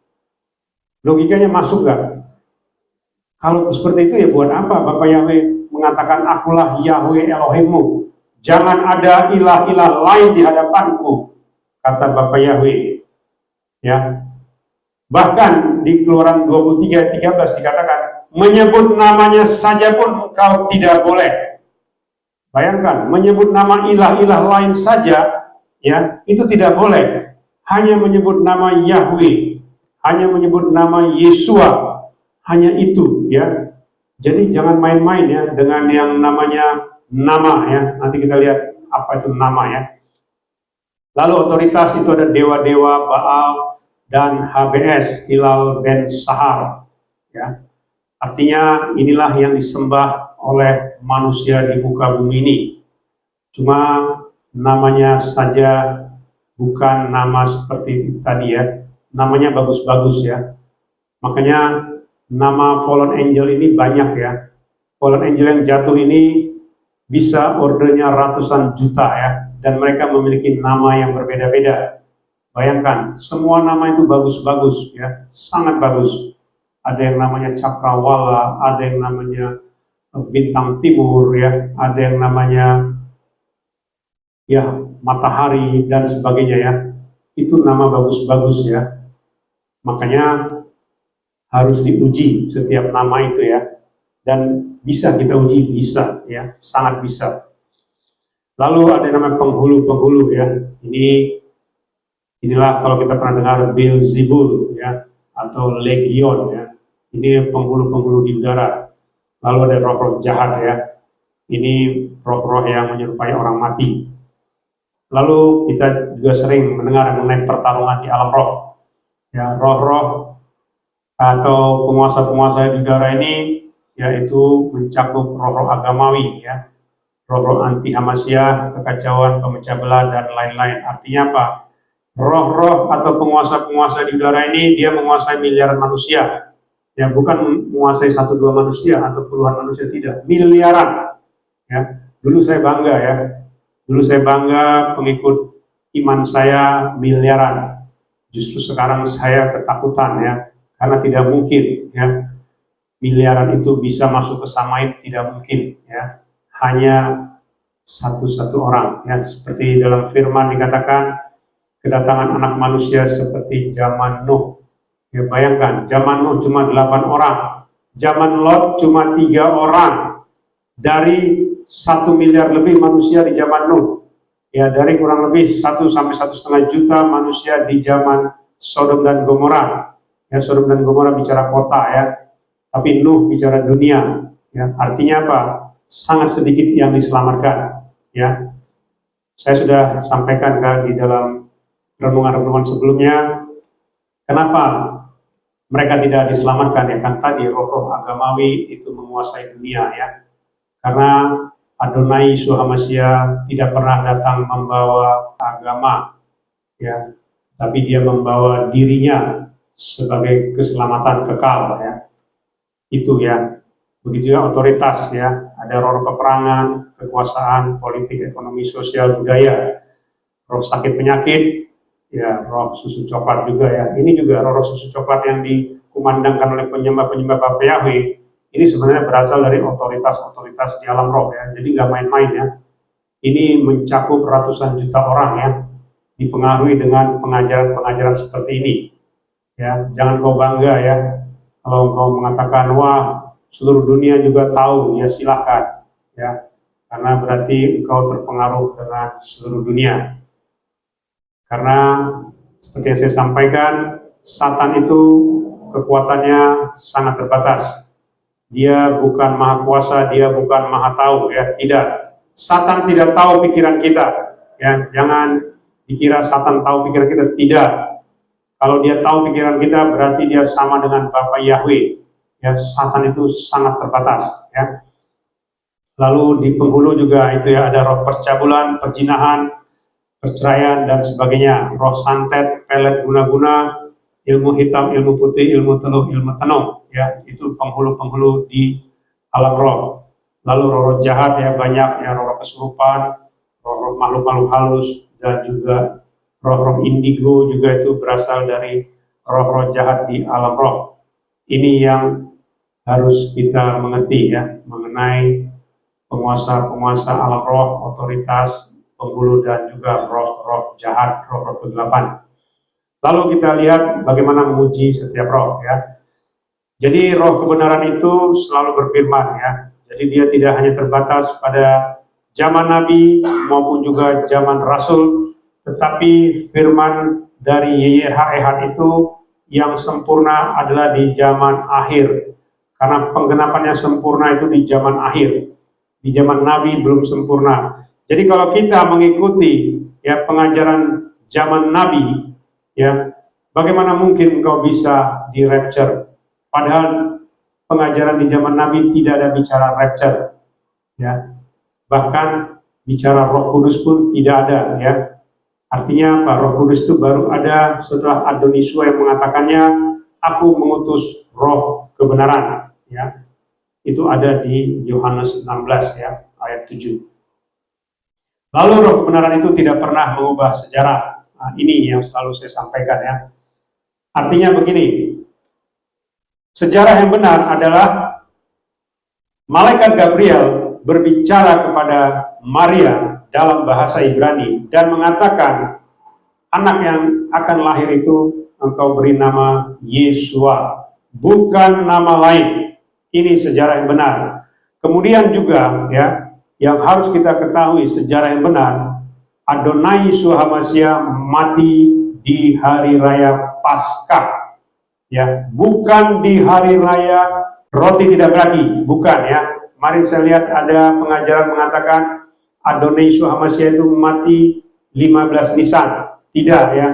Logikanya masuk nggak? Kalau seperti itu ya buat apa Bapak Yahweh mengatakan akulah Yahweh Elohimmu, jangan ada ilah-ilah lain di hadapanku, kata Bapak Yahweh ya. Bahkan di Keluaran 23 ayat 13 dikatakan, menyebut namanya saja pun kau tidak boleh. Bayangkan, menyebut nama ilah-ilah lain saja ya, itu tidak boleh. Hanya menyebut nama Yahweh, hanya menyebut nama Yesua, hanya itu ya. Jadi jangan main-main ya dengan yang namanya nama ya. Nanti kita lihat apa itu nama ya. Lalu otoritas itu ada dewa-dewa Baal dan HBS, Hilal ben Sahar ya. Artinya inilah yang disembah oleh manusia di muka bumi ini. Cuma namanya saja bukan nama seperti itu tadi ya. Namanya bagus-bagus ya. Makanya nama fallen angel ini banyak ya. Fallen angel yang jatuh ini bisa ordernya ratusan juta ya, dan mereka memiliki nama yang berbeda-beda. Bayangkan, semua nama itu bagus-bagus ya, sangat bagus. Ada yang namanya Cakrawala, ada yang namanya Bintang Timur ya, ada yang namanya ya Matahari dan sebagainya ya. Itu nama bagus-bagus ya. Makanya harus diuji setiap nama itu ya. Dan bisa kita uji, bisa ya, sangat bisa. Lalu ada yang namanya penghulu-penghulu ya. Inilah kalau kita pernah dengar Beelzebul ya, atau Legion ya. Ini penghulu-penghulu di udara. Lalu ada roh-roh jahat ya. Ini roh-roh yang menyerupai orang mati. Lalu kita juga sering mendengar mengenai pertarungan di alam roh. Ya, roh-roh atau penguasa-penguasa di udara ini yaitu mencakup roh-roh agamawi ya. Roh-roh anti Hamasyah, kekacauan, pemecah belah dan lain-lain. Artinya apa? Roh-roh atau penguasa-penguasa di udara ini dia menguasai miliaran manusia. Ya, bukan menguasai 1-2 manusia atau puluhan manusia, tidak, miliaran. Ya, dulu saya bangga ya. Dulu saya bangga pengikut iman saya miliaran. Justru sekarang saya ketakutan ya, karena tidak mungkin ya miliaran itu bisa masuk ke Samain, tidak mungkin ya. Hanya satu-satu orang ya, seperti dalam firman dikatakan kedatangan anak manusia seperti zaman Nuh. Ya, bayangkan, zaman Nuh cuma 8 orang, zaman Lot cuma 3 orang dari 1 miliar lebih manusia di zaman Nuh. Ya, dari kurang lebih 1 sampai 1,5 juta manusia di zaman Sodom dan Gomora. Ya, Sodom dan Gomora bicara kota ya, tapi Nuh bicara dunia. Ya, artinya apa? Sangat sedikit yang diselamatkan. Ya, saya sudah sampaikan kan di dalam renungan-renungan sebelumnya, kenapa mereka tidak diselamatkan ya, kan tadi roh-roh agamawi itu menguasai dunia ya. Karena Adonai Yeshua Hamasyah tidak pernah datang membawa agama ya, tapi dia membawa dirinya sebagai keselamatan kekal ya. Itu ya. Begitu juga otoritas ya, ada roh peperangan, kekuasaan, politik, ekonomi, sosial, budaya, roh sakit penyakit, ya roh susu coklat juga ya. Ini juga roh susu coklat yang dikumandangkan oleh penyembah-penyembah Bapak Yahweh. Ini sebenarnya berasal dari otoritas-otoritas di alam roh ya. Jadi nggak main-main ya. Ini mencakup ratusan juta orang ya, dipengaruhi dengan pengajaran-pengajaran seperti ini. Ya, jangan kau bangga ya. Kalau kau mengatakan wah seluruh dunia juga tahu, ya silakan ya. Karena berarti engkau terpengaruh dengan seluruh dunia. Karena seperti yang saya sampaikan, Satan itu kekuatannya sangat terbatas. Dia bukan maha kuasa, dia bukan maha tahu ya, tidak. Satan tidak tahu pikiran kita. Ya, jangan dikira Satan tahu pikiran kita, tidak. Kalau dia tahu pikiran kita berarti dia sama dengan Bapa Yahweh. Ya, Satan itu sangat terbatas ya. Lalu di penghulu juga itu ya, ada roh percabulan, perjinahan, perceraian dan sebagainya, roh santet, pelet guna-guna, ilmu hitam, ilmu putih, ilmu teluh, ilmu tenung ya, itu penghulu-penghulu di alam roh. Lalu roh-roh jahat ya banyak ya, roh-roh kesurupan, roh-roh makhluk-makhluk halus, dan juga roh-roh indigo juga itu berasal dari roh-roh jahat di alam roh. Ini yang harus kita mengerti ya, mengenai penguasa-penguasa alam roh, otoritas, penghulu, dan juga roh-roh jahat, roh-roh kegelapan. Lalu kita lihat bagaimana menguji setiap roh ya. Jadi roh kebenaran itu selalu berfirman ya. Jadi dia tidak hanya terbatas pada zaman Nabi maupun juga zaman Rasul, tetapi firman dari YHWH itu yang sempurna adalah di zaman akhir. Karena penggenapannya sempurna itu di zaman akhir. Di zaman Nabi belum sempurna. Jadi kalau kita mengikuti ya pengajaran zaman Nabi, ya bagaimana mungkin engkau bisa di rapture? Padahal pengajaran di zaman Nabi tidak ada bicara rapture, ya. Bahkan bicara Roh Kudus pun tidak ada, ya. Artinya apa? Roh Kudus itu baru ada setelah Adonisua yang mengatakannya, aku mengutus Roh kebenaran, ya. Itu ada di Yohanes 16 ya, ayat 7. Lalu roh kebenaran itu tidak pernah mengubah sejarah Nah, ini yang selalu saya sampaikan ya. Artinya begini, sejarah yang benar adalah malaikat Gabriel berbicara kepada Maria dalam bahasa Ibrani dan mengatakan anak yang akan lahir itu engkau beri nama Yesua, bukan nama lain. Ini sejarah yang benar. Kemudian juga ya, yang harus kita ketahui sejarah yang benar, Adonai Yeshua HaMashiach mati di hari raya Paskah, ya, bukan di hari raya roti tidak beragi, bukan ya. Kemarin saya lihat ada pengajaran mengatakan Adonai Yeshua HaMashiach itu mati 15 Nisan, tidak ya.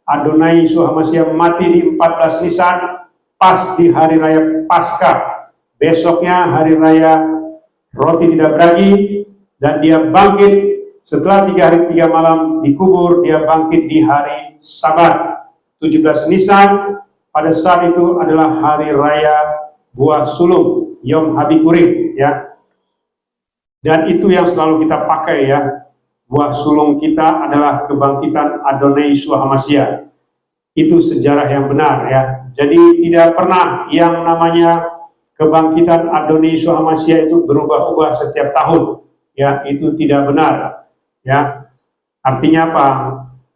Adonai Yeshua HaMashiach mati di 14 Nisan, pas di hari raya Paskah. Besoknya hari raya roti tidak beragi, dan dia bangkit setelah 3 hari 3 malam dikubur. Dia bangkit di hari Sabat 17 Nisan. Pada saat itu adalah hari raya buah sulung, Yom Habikurim ya. Dan itu yang selalu kita pakai ya. Buah sulung kita adalah kebangkitan Adonai Yeshua HaMashiach. Itu sejarah yang benar ya. Jadi tidak pernah yang namanya kebangkitan Adonai Yeshua HaMashiach itu berubah-ubah setiap tahun. Ya, itu tidak benar. Ya, artinya apa?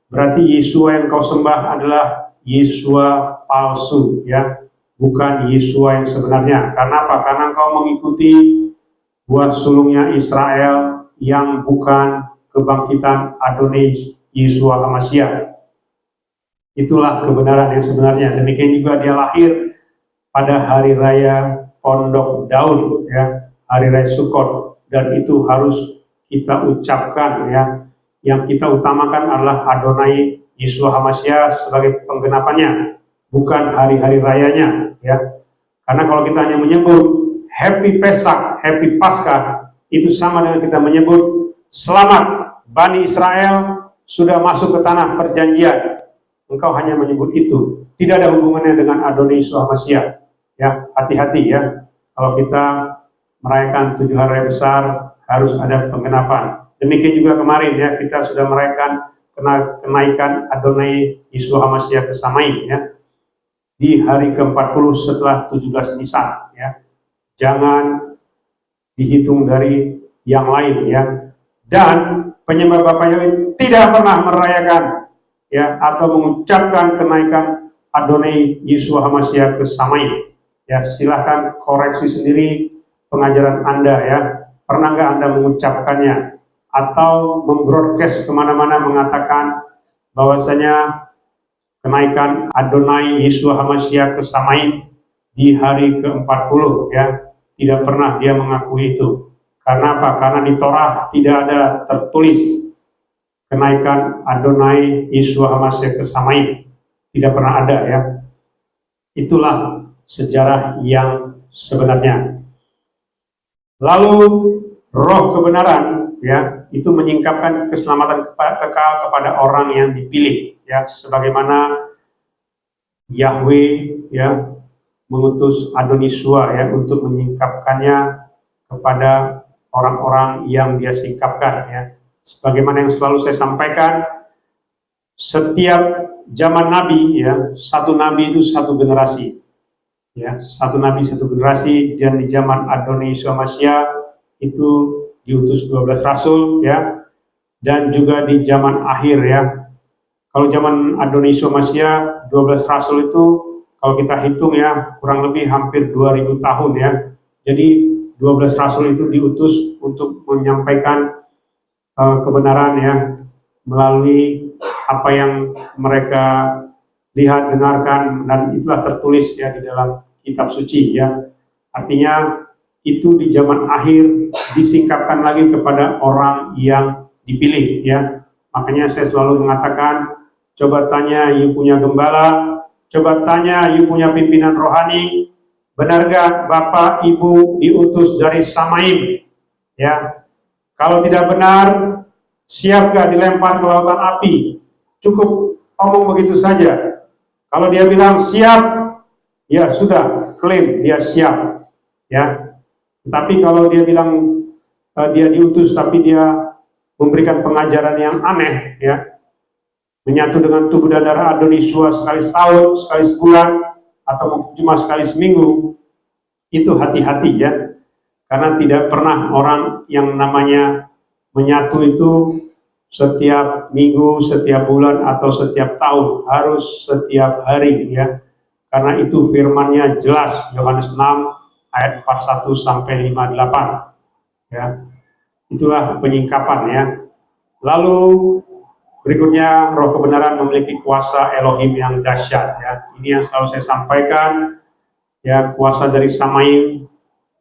Berarti Yesua yang kau sembah adalah Yesua palsu, ya, bukan Yesua yang sebenarnya. Karena apa? Karena kau mengikuti buah sulungnya Israel yang bukan kebangkitan Adonai Yeshua HaMashiach. Itulah kebenaran yang sebenarnya. Demikian juga dia lahir pada hari raya Pondok Daun, ya, hari raya Sukkot, dan itu harus kita ucapkan ya. Yang kita utamakan adalah Adonai Yeshua HaMashiach sebagai penggenapannya, bukan hari-hari rayanya ya. Karena kalau kita hanya menyebut Happy Pesach, Happy Paskah, itu sama dengan kita menyebut selamat Bani Israel sudah masuk ke tanah perjanjian. Engkau hanya menyebut itu, tidak ada hubungannya dengan Adonai Yeshua HaMashiach. Ya, hati-hati ya. Kalau kita merayakan 7 hari raya besar, harus ada penggenapan. Demikian juga kemarin ya, kita sudah merayakan kenaikan Adonai Yeshua HaMashiach ke Samaim ya, di hari ke-40 setelah 17 Nisan ya. Jangan dihitung dari yang lain ya. Dan penyembah Bapa Yahweh tidak pernah merayakan ya atau mengucapkan kenaikan Adonai Yeshua HaMashiach ke Samaim. Ya, silahkan koreksi sendiri pengajaran Anda ya. Pernah nggak Anda mengucapkannya atau membroadcast kemana-mana mengatakan bahwasanya kenaikan Adonai Yeshua HaMashiach ke Samaim di hari ke-40 ya. Tidak pernah dia mengakui itu. Karena apa? Karena di Torah tidak ada tertulis kenaikan Adonai Yeshua HaMashiach ke Samaim. Tidak pernah ada ya. Itulah sejarah yang sebenarnya. Lalu roh kebenaran ya, itu menyingkapkan keselamatan kekal kepada orang yang dipilih ya, sebagaimana Yahweh ya mengutus Adonai Yeshua ya untuk menyingkapkannya kepada orang-orang yang dia singkapkan ya. Sebagaimana yang selalu saya sampaikan, setiap zaman nabi ya, satu nabi itu satu generasi. Ya, satu nabi satu generasi, dan di zaman Adonai Yeshua HaMashiach itu diutus 12 rasul ya, dan juga di zaman akhir ya. Kalau zaman Adonai Yeshua HaMashiach 12 rasul itu kalau kita hitung ya kurang lebih hampir 2000 tahun ya. Jadi 12 rasul itu diutus untuk menyampaikan kebenaran ya melalui apa yang mereka lihat, dengarkan, dan itulah tertulis ya di dalam kitab suci ya. Artinya itu di zaman akhir disingkapkan lagi kepada orang yang dipilih ya. Makanya saya selalu mengatakan, coba tanya you punya gembala, coba tanya you punya pimpinan rohani, benarkah Bapak Ibu diutus dari Samaim ya? Kalau tidak benar, siapkah dilempar ke lautan api? Cukup omong begitu saja. Kalau dia bilang siap, ya sudah, klaim dia siap ya. Tapi kalau dia bilang dia diutus tapi dia memberikan pengajaran yang aneh ya, menyatu dengan tubuh dan darah Adon Yesua sekali setahun, sekali sebulan, atau mungkin cuma sekali seminggu, itu hati-hati ya. Karena tidak pernah orang yang namanya menyatu itu setiap minggu, setiap bulan, atau setiap tahun, harus setiap hari ya. Karena itu firman-Nya jelas, Yohanes 6 ayat 41 sampai 58 ya. Itulah penyingkapan ya. Lalu berikutnya, roh kebenaran memiliki kuasa Elohim yang dahsyat ya. Ini yang selalu saya sampaikan ya, kuasa dari Samaim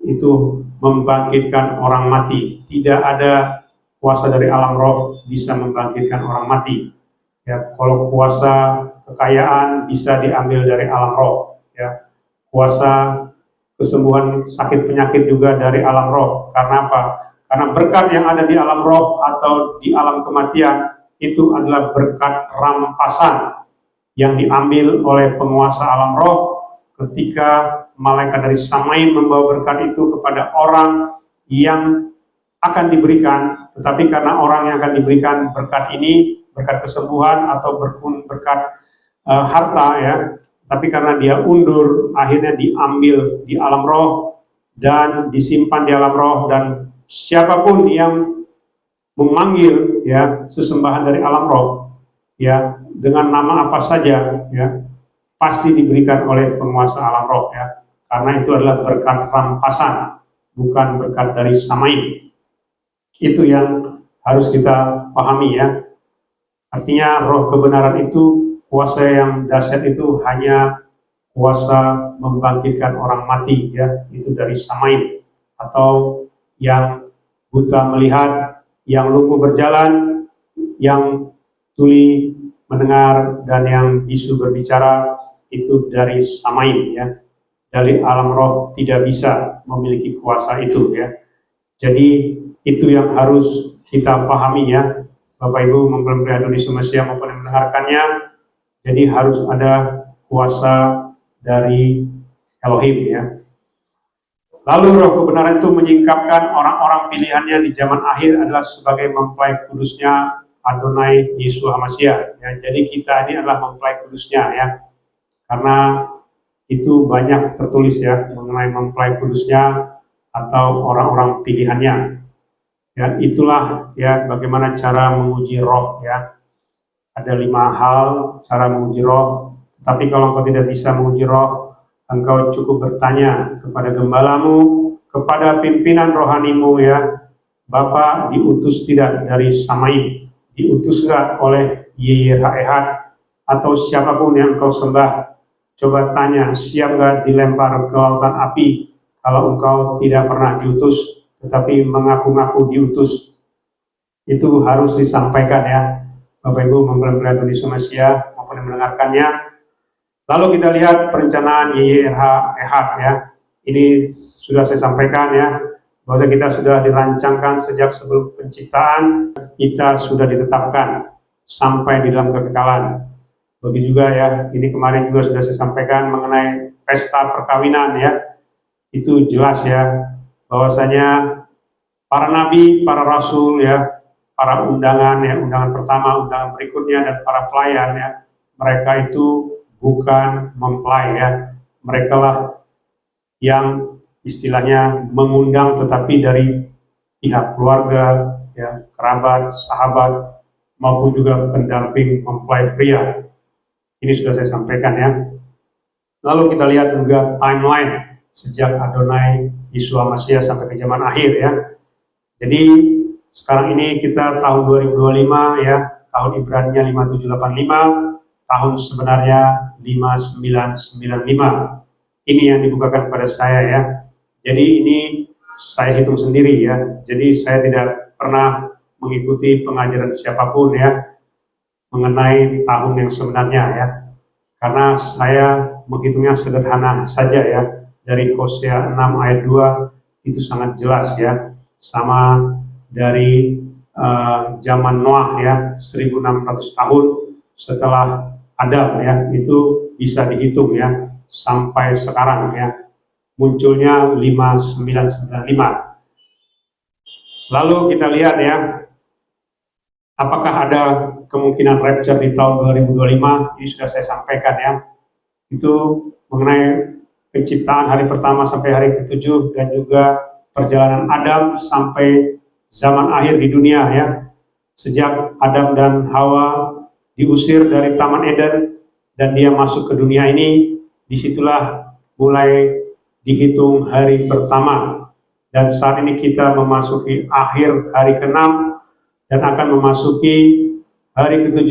itu membangkitkan orang mati. Tidak ada kuasa dari alam roh bisa membangkitkan orang mati. Ya, kalau kuasa kekayaan bisa diambil dari alam roh. Ya, kuasa kesembuhan sakit penyakit juga dari alam roh. Karena apa? Karena berkat yang ada di alam roh atau di alam kematian itu adalah berkat rampasan yang diambil oleh penguasa alam roh ketika malaikat dari Samaim membawa berkat itu kepada orang yang akan diberikan, tetapi karena orang yang akan diberikan berkat ini, berkat kesembuhan atau berkat harta ya, tapi karena dia undur, akhirnya diambil di alam roh dan disimpan di alam roh, dan siapapun yang memanggil ya sesembahan dari alam roh ya dengan nama apa saja ya pasti diberikan oleh penguasa alam roh ya, karena itu adalah berkat rampasan, bukan berkat dari Samaim. Itu yang harus kita pahami ya. Artinya roh kebenaran itu, kuasa yang dahsyat itu hanya kuasa membangkitkan orang mati ya, itu dari Samaim. Atau yang buta melihat, yang lumpuh berjalan, yang tuli mendengar, dan yang bisu berbicara, itu dari Samaim ya. Dari alam roh tidak bisa memiliki kuasa itu ya. Jadi itu yang harus kita pahami ya, Bapak Ibu mempelai Adon Yesua Masiah maupun yang mendengarkannya. Jadi harus ada kuasa dari Elohim ya. Lalu roh kebenaran itu menyingkapkan orang-orang pilihannya di zaman akhir adalah sebagai mempelai kudusnya Adonai Yesua Masiah ya. Jadi kita ini adalah mempelai kudusnya ya. Karena itu banyak tertulis ya mengenai mempelai kudusnya atau orang-orang pilihannya. Ya, itulah ya bagaimana cara menguji roh ya. Ada 5 hal cara menguji roh. Tapi kalau engkau tidak bisa menguji roh, engkau cukup bertanya kepada gembalamu, kepada pimpinan rohanimu ya. Bapak diutus tidak dari Samaim? Diutus enggak oleh YHWH atau siapapun yang engkau sembah? Coba tanya, siap enggak dilempar ke lautan api kalau engkau tidak pernah diutus, tetapi mengaku-ngaku diutus? Itu harus disampaikan ya, Bapak Ibu mempelai Adon Yesua Masiah maupun yang mendengarkannya. Lalu kita lihat perencanaan YHWH ya. Ini sudah saya sampaikan ya, bahwa kita sudah dirancangkan sejak sebelum penciptaan, kita sudah ditetapkan sampai di dalam kekekalan. Begitu juga ya, ini kemarin juga sudah saya sampaikan mengenai pesta perkawinan ya. Itu jelas ya, bahwasanya para nabi, para rasul ya, para undangan ya, undangan pertama, undangan berikutnya, dan para pelayan ya, mereka itu bukan mempelai ya, mereka lah yang istilahnya mengundang, tetapi dari pihak keluarga ya, kerabat, sahabat, maupun juga pendamping mempelai pria. Ini sudah saya sampaikan ya. Lalu kita lihat juga timeline sejak Adonai Yesua Masiah sampai ke zaman akhir ya. Jadi sekarang ini kita tahun 2025 ya, tahun Ibrani-nya 5785, tahun sebenarnya 5995. Ini yang dibukakan kepada saya ya. Jadi ini saya hitung sendiri ya. Jadi saya tidak pernah mengikuti pengajaran siapapun ya mengenai tahun yang sebenarnya ya. Karena saya menghitungnya sederhana saja ya. Dari Hosea 6 ayat 2 itu sangat jelas ya. Sama dari zaman Noah ya, 1600 tahun setelah Adam ya, itu bisa dihitung ya sampai sekarang ya, munculnya 5995. Lalu kita lihat ya, apakah ada kemungkinan rapture di tahun 2025, ini sudah saya sampaikan ya. Itu mengenai penciptaan hari pertama sampai hari ke-7 dan juga perjalanan Adam sampai zaman akhir di dunia ya. Sejak Adam dan Hawa diusir dari Taman Eden dan dia masuk ke dunia ini, disitulah mulai dihitung hari pertama. Dan saat ini kita memasuki akhir hari ke-6 dan akan memasuki hari ke-7,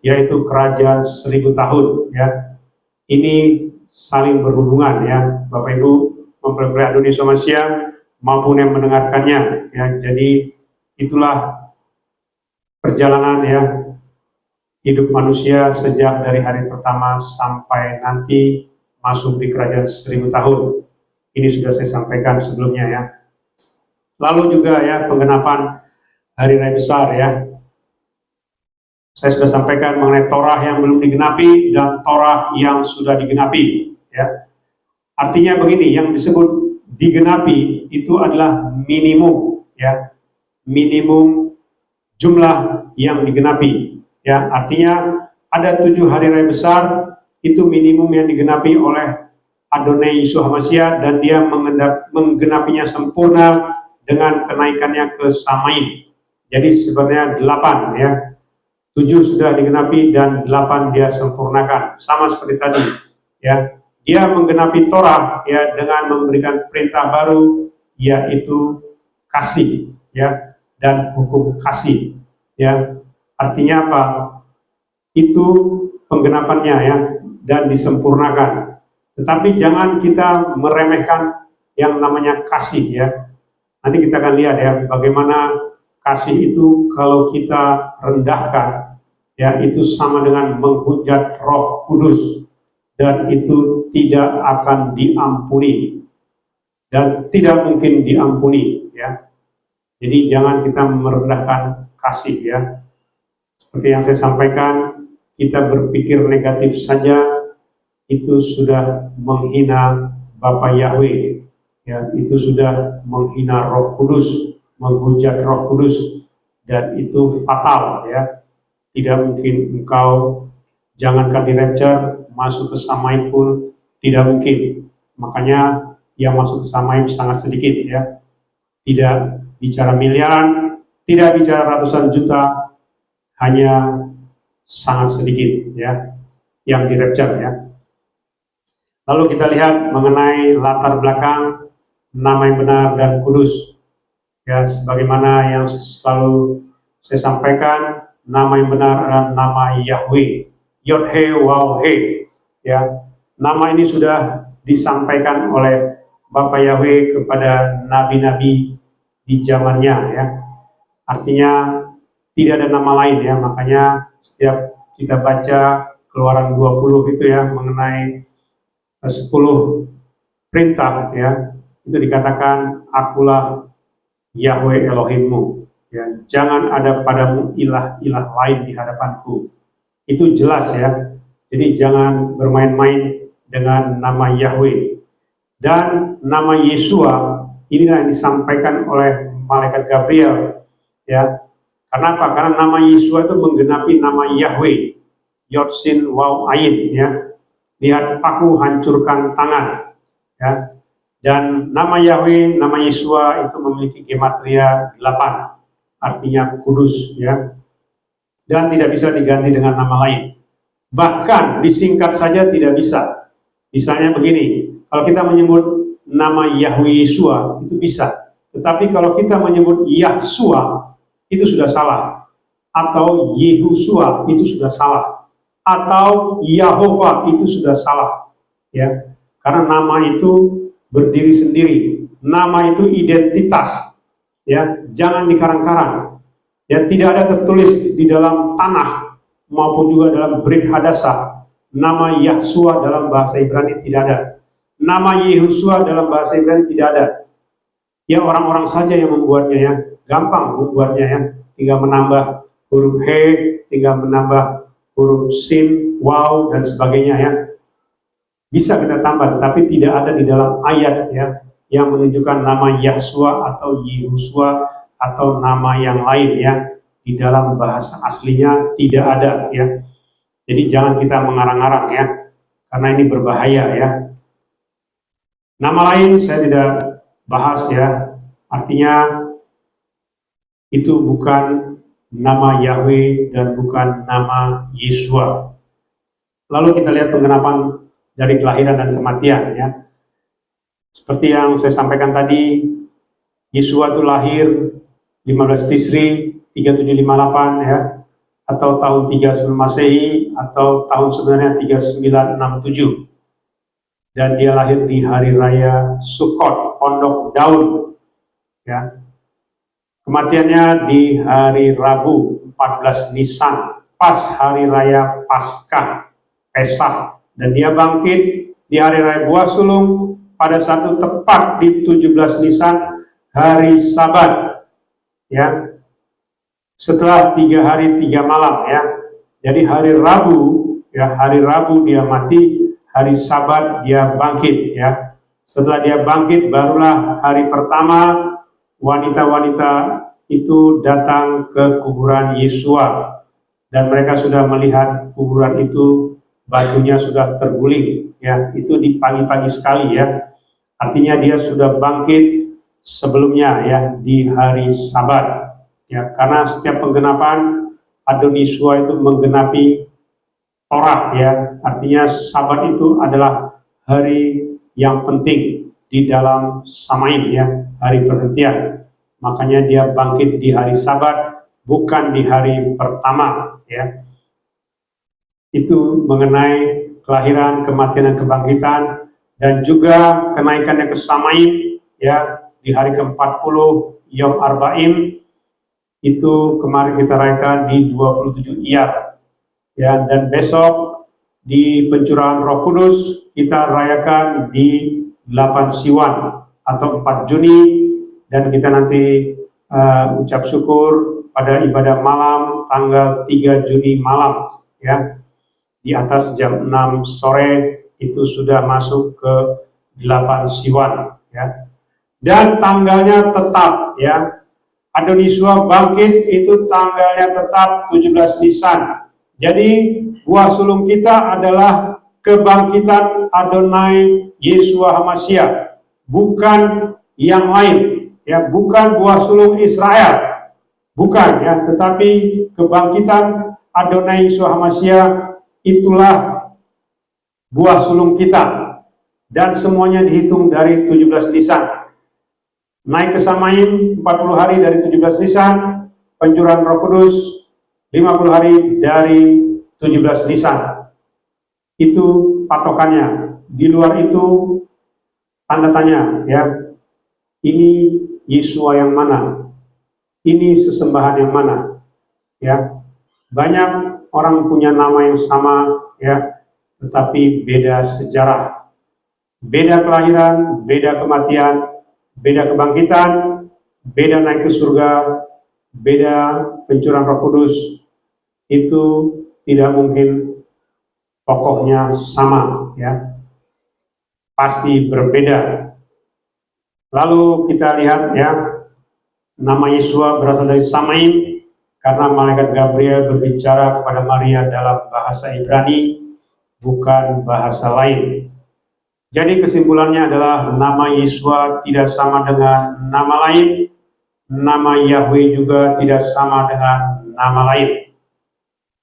yaitu kerajaan 1000 tahun ya. Ini saling berhubungan ya, Bapak Ibu mempelai Indonesia Malaysia maupun yang mendengarkannya ya. Jadi itulah perjalanan ya hidup manusia sejak dari hari pertama sampai nanti masuk di kerajaan 1000 tahun. Ini sudah saya sampaikan sebelumnya ya. Lalu juga ya penggenapan hari raya besar ya. Saya sudah sampaikan mengenai Torah yang belum digenapi dan Torah yang sudah digenapi ya. Artinya begini, yang disebut digenapi itu adalah minimum ya. Minimum jumlah yang digenapi ya. Artinya ada 7 hari raya besar, itu minimum yang digenapi oleh Adonai Yeshua HaMashiach, dan dia menggenapinya sempurna dengan kenaikannya ke Samaim. Jadi sebenarnya 8 ya. 7 sudah digenapi dan 8 dia sempurnakan. Sama seperti tadi ya. Dia menggenapi Torah ya dengan memberikan perintah baru, yaitu kasih ya, dan hukum kasih ya. Artinya apa? Itu penggenapannya ya, dan disempurnakan. Tetapi jangan kita meremehkan yang namanya kasih ya. Nanti kita akan lihat ya bagaimana kasih itu kalau kita rendahkan ya, itu sama dengan menghujat Roh Kudus, dan itu tidak akan diampuni dan tidak mungkin diampuni ya. Jadi jangan kita merendahkan kasih ya. Seperti yang saya sampaikan, kita berpikir negatif saja itu sudah menghina Bapa Yahweh ya, itu sudah menghina Roh Kudus, menghujat Roh Kudus, dan itu fatal ya. Tidak mungkin engkau, jangankan di rapture, masuk ke Samaim pun tidak mungkin. Makanya yang masuk ke Samaim sangat sedikit ya. Tidak bicara miliaran, tidak bicara ratusan juta, hanya sangat sedikit ya yang di rapture ya. Lalu kita lihat mengenai latar belakang nama yang benar dan kudus ya, sebagaimana yang selalu saya sampaikan, nama yang benar adalah nama Yahweh, Yod-He Waw-He ya. Nama ini sudah disampaikan oleh Bapak Yahweh kepada nabi-nabi di zamannya ya. Artinya tidak ada nama lain ya, makanya setiap kita baca Keluaran 20 itu ya mengenai 10 perintah ya, itu dikatakan akulah Yahweh Elohimmu ya, jangan ada padamu ilah-ilah lain di hadapanku. Itu jelas ya. Jadi jangan bermain-main dengan nama Yahweh. Dan nama Yeshua inilah yang disampaikan oleh malaikat Gabriel ya. Karena apa? Karena nama Yeshua itu menggenapi nama Yahweh, Yod Sin Waw Ayin ya. Lihat paku hancurkan tangan ya. Dan nama Yahweh, nama Yeshua itu memiliki gematria 8, artinya kudus ya. Dan tidak bisa diganti dengan nama lain. Bahkan disingkat saja tidak bisa. Misalnya begini, kalau kita menyebut nama Yahweh Yeshua itu bisa. Tetapi kalau kita menyebut Yahshua itu sudah salah. Atau Yehusua itu sudah salah. Atau Yahovah itu sudah salah ya. Karena nama itu berdiri sendiri, nama itu identitas ya, jangan dikarang-karang ya. Tidak ada tertulis di dalam tanah maupun juga dalam Brit Hadasah nama Yahshua dalam bahasa Ibrani, tidak ada. Nama Yehusua dalam bahasa Ibrani tidak ada ya. Orang-orang saja yang membuatnya ya, gampang membuatnya ya, tinggal menambah huruf He, tinggal menambah huruf Sin, Waw, dan sebagainya ya. Bisa kita tambah, tetapi tidak ada di dalam ayat ya yang menunjukkan nama Yahshua atau Yehusua atau nama yang lain ya di dalam bahasa aslinya tidak ada ya. Jadi jangan kita mengarang-arang ya, karena ini berbahaya ya. Nama lain saya tidak bahas ya, artinya itu bukan nama Yahweh dan bukan nama Yeshua. Lalu kita lihat penggenapan dari kelahiran dan kematian ya. Seperti yang saya sampaikan tadi, Yeshua itu lahir 15 Tisri 3758 ya, atau tahun 3 sebelum Masehi, atau tahun sebenarnya 3967. Dan dia lahir di hari raya Sukkot, Pondok Daun ya. Kematiannya di hari Rabu 14 Nisan, pas hari raya Paskah, Pesah. Dan dia bangkit di hari raya Buah Sulung pada satu tepat di 17 Nisan, hari Sabat ya, setelah 3 hari 3 malam ya. Jadi hari Rabu ya, hari Rabu dia mati, hari Sabat dia bangkit ya. Setelah dia bangkit, barulah hari pertama wanita-wanita itu datang ke kuburan Yeshua, dan mereka sudah melihat kuburan itu batunya sudah terguling ya. Itu di pagi-pagi sekali ya, artinya dia sudah bangkit sebelumnya ya, di hari Sabat ya, karena setiap penggenapan Adon Yeshua itu menggenapi Torah ya, artinya Sabat itu adalah hari yang penting di dalam Samaim ya, hari perhentian. Makanya dia bangkit di hari Sabat, bukan di hari pertama ya. Itu mengenai kelahiran, kematian, dan kebangkitan, dan juga kenaikannya ke Samaim ya, di hari ke-40 Yom Arba'im. Itu kemarin kita rayakan di 27 Iyar ya, dan besok di pencurahan Roh Kudus kita rayakan di 8 Siwan atau 4 Juni, dan kita nanti ucap syukur pada ibadah malam tanggal 3 Juni malam ya, di atas jam 6 sore itu sudah masuk ke 8 Siwan ya. Dan tanggalnya tetap ya, Adon Yeshua bangkit itu tanggalnya tetap 17 Nisan. Jadi buah sulung kita adalah kebangkitan Adonai Yeshua HaMashiach, bukan yang lain ya, bukan buah sulung Israel, bukan ya, tetapi kebangkitan Adonai Yeshua HaMashiach itulah buah sulung kita, dan semuanya dihitung dari 17 Nisan. Naik ke Samaim 40 hari dari 17 Nisan, pencurahan Roh Kudus 50 hari dari 17 Nisan. Itu patokannya. Di luar itu tanda tanya ya. Ini Yeshua yang mana? Ini sesembahan yang mana? Ya. Banyak orang punya nama yang sama ya, tetapi beda sejarah. Beda kelahiran, beda kematian, beda kebangkitan, beda naik ke surga, beda pencurahan Roh Kudus. Itu tidak mungkin tokohnya sama ya, pasti berbeda. Lalu kita lihat ya, nama Yeshua berasal dari Samaim karena malaikat Gabriel berbicara kepada Maria dalam bahasa Ibrani, bukan bahasa lain. Jadi kesimpulannya adalah nama Yeshua tidak sama dengan nama lain, nama Yahweh juga tidak sama dengan nama lain.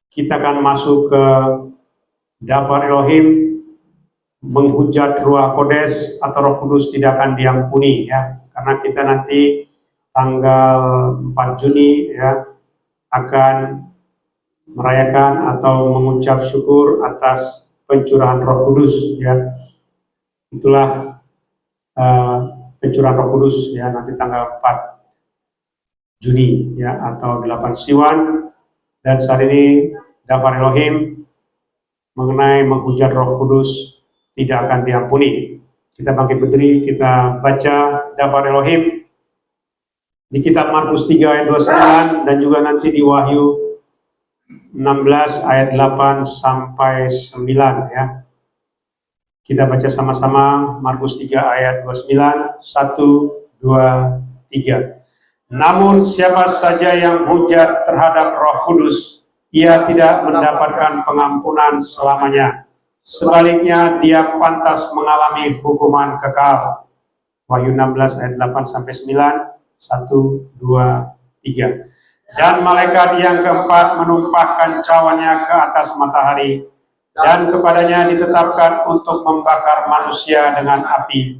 Kita akan masuk ke Dafar Elohim, menghujat Ruach Kodes atau Roh Kudus tidak akan diampuni ya, karena kita nanti tanggal 4 Juni ya akan merayakan atau mengucap syukur atas pencurahan Roh Kudus ya. Itulah pencurahan Roh Kudus ya, nanti tanggal 4 Juni ya, atau 8 Siwan. Dan saat ini Dafar Elohim mengenai menghujat Roh Kudus tidak akan diampuni. Kita bangkit berdiri, kita baca Dafar Elohim di kitab Markus 3 ayat 29 dan juga nanti di Wahyu 16 ayat 8 sampai 9 ya. Kita baca sama-sama Markus 3 ayat 29, 1, 2, 3. Namun siapa saja yang hujat terhadap Roh Kudus, ia tidak mendapatkan pengampunan selamanya. Sebaliknya dia pantas mengalami hukuman kekal. Wahyu 16 ayat 8 sampai 9, 1, 2, 3. Dan malaikat yang keempat menumpahkan cawannya ke atas matahari, dan kepadanya ditetapkan untuk membakar manusia dengan api.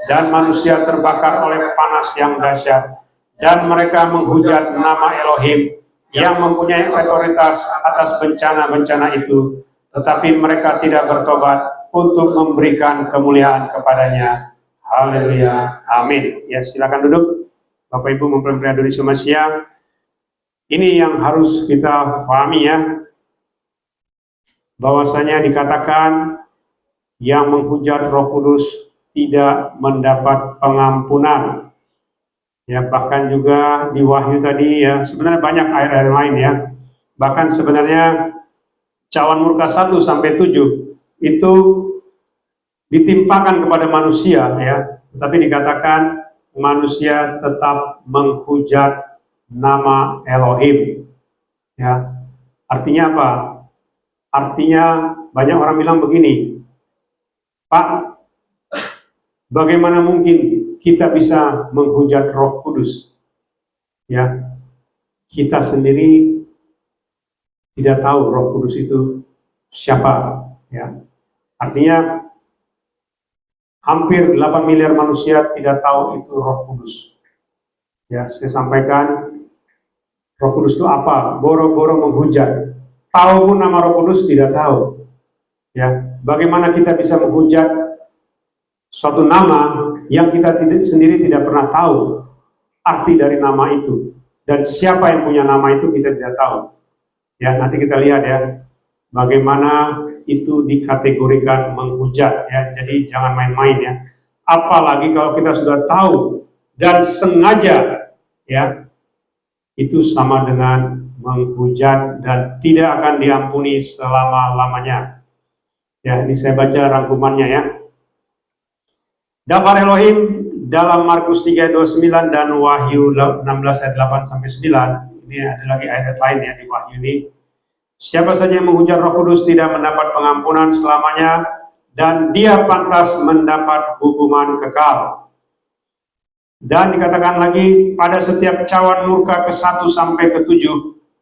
Dan manusia terbakar oleh panas yang dahsyat. Dan mereka menghujat nama Elohim yang mempunyai otoritas atas bencana-bencana itu, tetapi mereka tidak bertobat untuk memberikan kemuliaan kepadanya. Haleluya, amin. Ya, silakan duduk, Bapak Ibu mempelai Indonesia Masia. Ini yang harus kita pahami ya, bahwasanya dikatakan yang menghujat Roh Kudus tidak mendapat pengampunan. Ya, bahkan juga di Wahyu tadi ya, sebenarnya banyak ayat-ayat lain ya. Bahkan sebenarnya cawan murka 1 sampai 7 itu ditimpakan kepada manusia ya, tapi dikatakan manusia tetap menghujat nama Elohim. Ya. Artinya apa? Artinya banyak orang bilang begini, Pak, bagaimana mungkin kita bisa menghujat Roh Kudus? Ya, kita sendiri tidak tahu Roh Kudus itu siapa. Ya, artinya hampir 8 miliar manusia tidak tahu itu Roh Kudus. Ya, saya sampaikan Roh Kudus itu apa? Boro-boro menghujat. Tahu pun nama Roh Kudus tidak tahu. Ya, bagaimana kita bisa menghujat suatu nama yang kita sendiri tidak pernah tahu arti dari nama itu, dan siapa yang punya nama itu kita tidak tahu. Ya, nanti kita lihat ya bagaimana itu dikategorikan menghujat ya. Jadi jangan main-main ya. Apalagi kalau kita sudah tahu dan sengaja ya, itu sama dengan menghujat dan tidak akan diampuni selama-lamanya. Ya, ini saya baca rangkumannya ya. Dafar Elohim dalam Markus 3:29 dan Wahyu 16 ayat 8 sampai 9. Ini ada lagi ayat lain ya di Wahyu ini. Siapa saja yang menghujat Roh Kudus tidak mendapat pengampunan selamanya, dan dia pantas mendapat hukuman kekal. Dan dikatakan lagi, pada setiap cawan murka ke-1 sampai ke-7,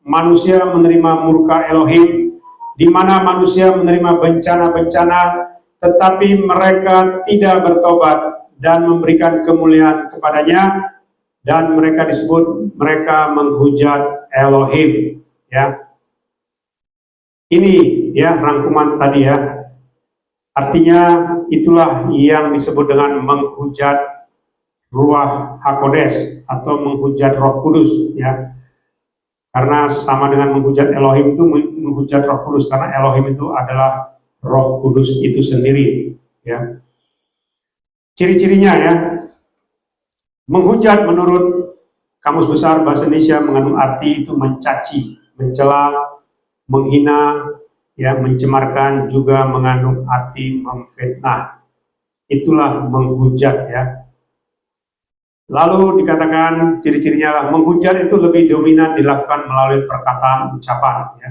manusia menerima murka Elohim, di mana manusia menerima bencana-bencana, tetapi mereka tidak bertobat dan memberikan kemuliaan kepadanya, dan mereka disebut mereka menghujat Elohim. Ya, ini ya rangkuman tadi ya. Artinya itulah yang disebut dengan menghujat Ruach HaKodes atau menghujat Roh Kudus ya. Karena sama dengan menghujat Elohim itu menghujat Roh Kudus, karena Elohim itu adalah Roh Kudus itu sendiri ya. Ciri-cirinya ya, menghujat menurut Kamus Besar Bahasa Indonesia mengandung arti itu mencaci, mencela, menghina, ya, mencemarkan, juga mengandung arti memfitnah. Itulah menghujat ya. Lalu dikatakan ciri-cirinya lah, menghujat itu lebih dominan dilakukan melalui perkataan ucapan ya.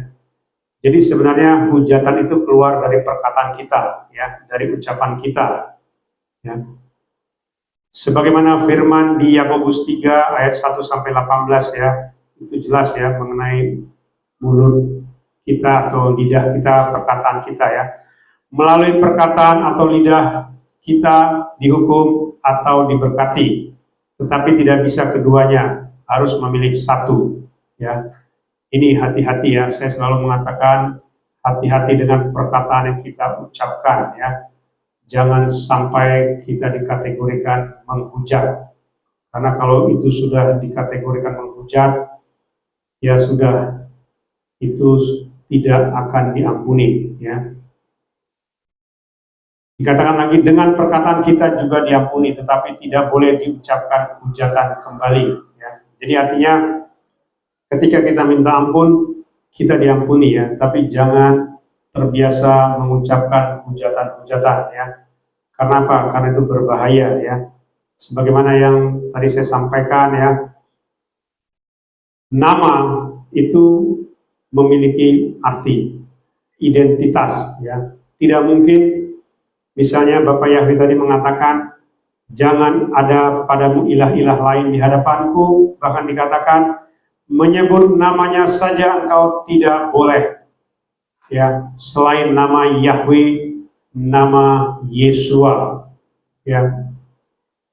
Jadi sebenarnya hujatan itu keluar dari perkataan kita ya, dari ucapan kita ya. Sebagaimana firman di Yakobus 3 ayat 1 sampai 18 ya, itu jelas ya mengenai mulut kita atau lidah kita, perkataan kita ya. Melalui perkataan atau lidah kita dihukum atau diberkati, tetapi tidak bisa keduanya, harus memilih satu ya. Ini hati-hati ya, saya selalu mengatakan hati-hati dengan perkataan yang kita ucapkan ya. Jangan sampai kita dikategorikan menghujat, karena kalau itu sudah dikategorikan menghujat, ya sudah, itu tidak akan diampuni ya. Dikatakan lagi, dengan perkataan kita juga diampuni, tetapi tidak boleh diucapkan hujatan kembali ya. Jadi artinya ketika kita minta ampun, kita diampuni ya, tapi jangan terbiasa mengucapkan hujatan-hujatan ya. Karena apa? Karena itu berbahaya ya. Sebagaimana yang tadi saya sampaikan ya, nama itu memiliki arti, identitas, ya. Tidak mungkin, misalnya Bapak Yahweh tadi mengatakan, jangan ada padamu ilah-ilah lain di hadapanku, bahkan dikatakan, menyebut namanya saja engkau tidak boleh, ya, selain nama Yahweh, nama Yesua, ya.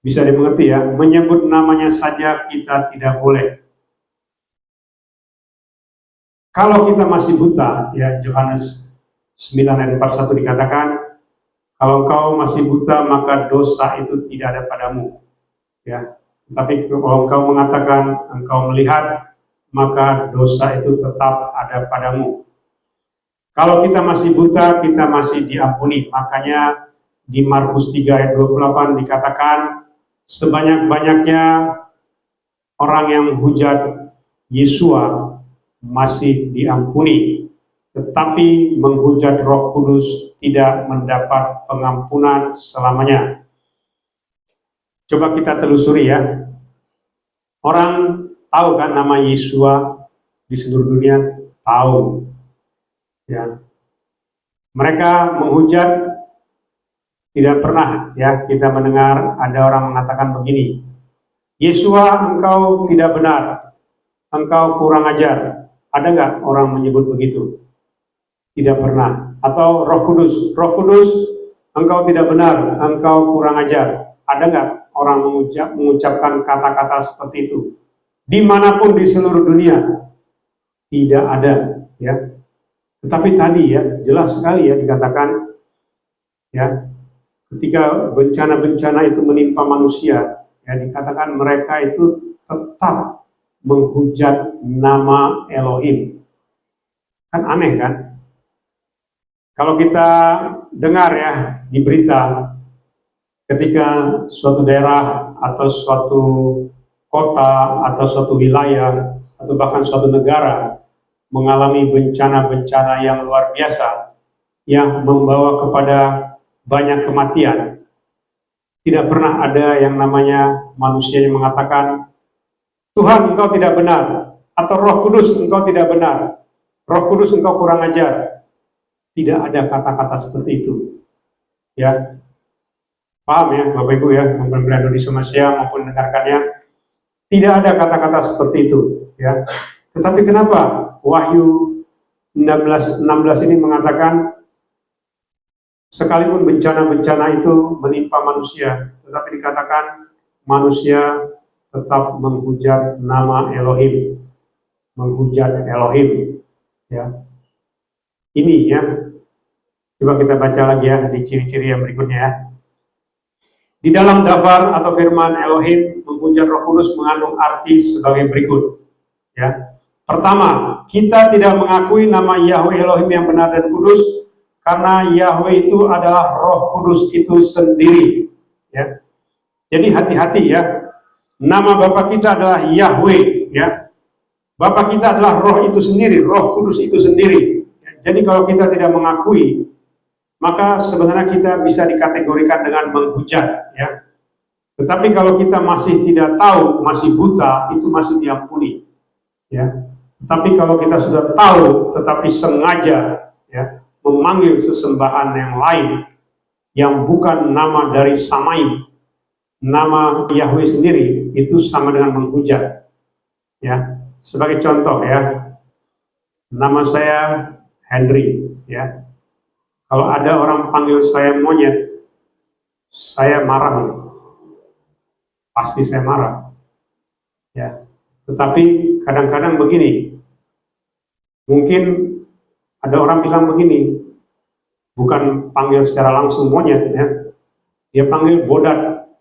Bisa dimengerti ya, menyebut namanya saja kita tidak boleh. Kalau kita masih buta, ya, Yohanes 9 ayat 41 dikatakan, kalau engkau masih buta maka dosa itu tidak ada padamu, ya. Tapi kalau engkau mengatakan engkau melihat, maka dosa itu tetap ada padamu. Kalau kita masih buta, kita masih diampuni. Makanya di Markus 3 ayat 28 dikatakan, sebanyak-banyaknya orang yang hujat Yesua masih diampuni, tetapi menghujat Roh Kudus tidak mendapat pengampunan selamanya. Coba kita telusuri ya. Orang tahu kan nama Yesua di seluruh dunia? Tahu. Ya. Mereka menghujat, tidak pernah ya kita mendengar ada orang mengatakan begini, Yesua engkau tidak benar, engkau kurang ajar. Ada nggak orang menyebut begitu? Tidak pernah. Atau Roh Kudus engkau tidak benar, engkau kurang ajar. Ada nggak orang mengucapkan kata-kata seperti itu? Dimanapun di seluruh dunia tidak ada, ya. Tetapi tadi ya jelas sekali ya dikatakan, ya, ketika bencana-bencana itu menimpa manusia, ya, dikatakan mereka itu tetap menghujat nama Elohim. Kan aneh kan? Kalau kita dengar ya di berita, ketika suatu daerah atau suatu kota atau suatu wilayah atau bahkan suatu negara mengalami bencana-bencana yang luar biasa yang membawa kepada banyak kematian, tidak pernah ada yang namanya manusia yang mengatakan, Tuhan engkau tidak benar, atau Roh Kudus engkau tidak benar, Roh Kudus engkau kurang ajar. Tidak ada kata-kata seperti itu, ya. Paham ya Bapak Ibu ya, maupun berada di Indonesia maupun mendengarkannya, tidak ada kata-kata seperti itu, ya. Tetapi kenapa Wahyu 16 ini mengatakan, sekalipun bencana-bencana itu menimpa manusia, tetapi dikatakan manusia tetap menghujat nama Elohim, menghujat Elohim, ya. Ini ya, coba kita baca lagi ya di ciri-ciri yang berikutnya ya. Di dalam daftar atau firman Elohim, menghujat Roh Kudus mengandung arti sebagai berikut, ya. Pertama, kita tidak mengakui nama Yahweh Elohim yang benar dan kudus, karena Yahweh itu adalah Roh Kudus itu sendiri, ya. Jadi hati-hati ya. Nama Bapa kita adalah Yahweh, ya. Bapa kita adalah Roh itu sendiri, Roh Kudus itu sendiri. Jadi kalau kita tidak mengakui, maka sebenarnya kita bisa dikategorikan dengan menghujat, ya. Tetapi kalau kita masih tidak tahu, masih buta, itu masih diampuni, ya. Tetapi kalau kita sudah tahu, tetapi sengaja, ya, memanggil sesembahan yang lain, yang bukan nama dari Samaim, nama Yahweh sendiri, itu sama dengan menghujat, ya. Sebagai contoh ya, nama saya Henry, ya. Kalau ada orang panggil saya monyet, saya marah, pasti saya marah, ya. Tetapi kadang-kadang begini, mungkin ada orang bilang begini, bukan panggil secara langsung monyet, ya, dia panggil bodat,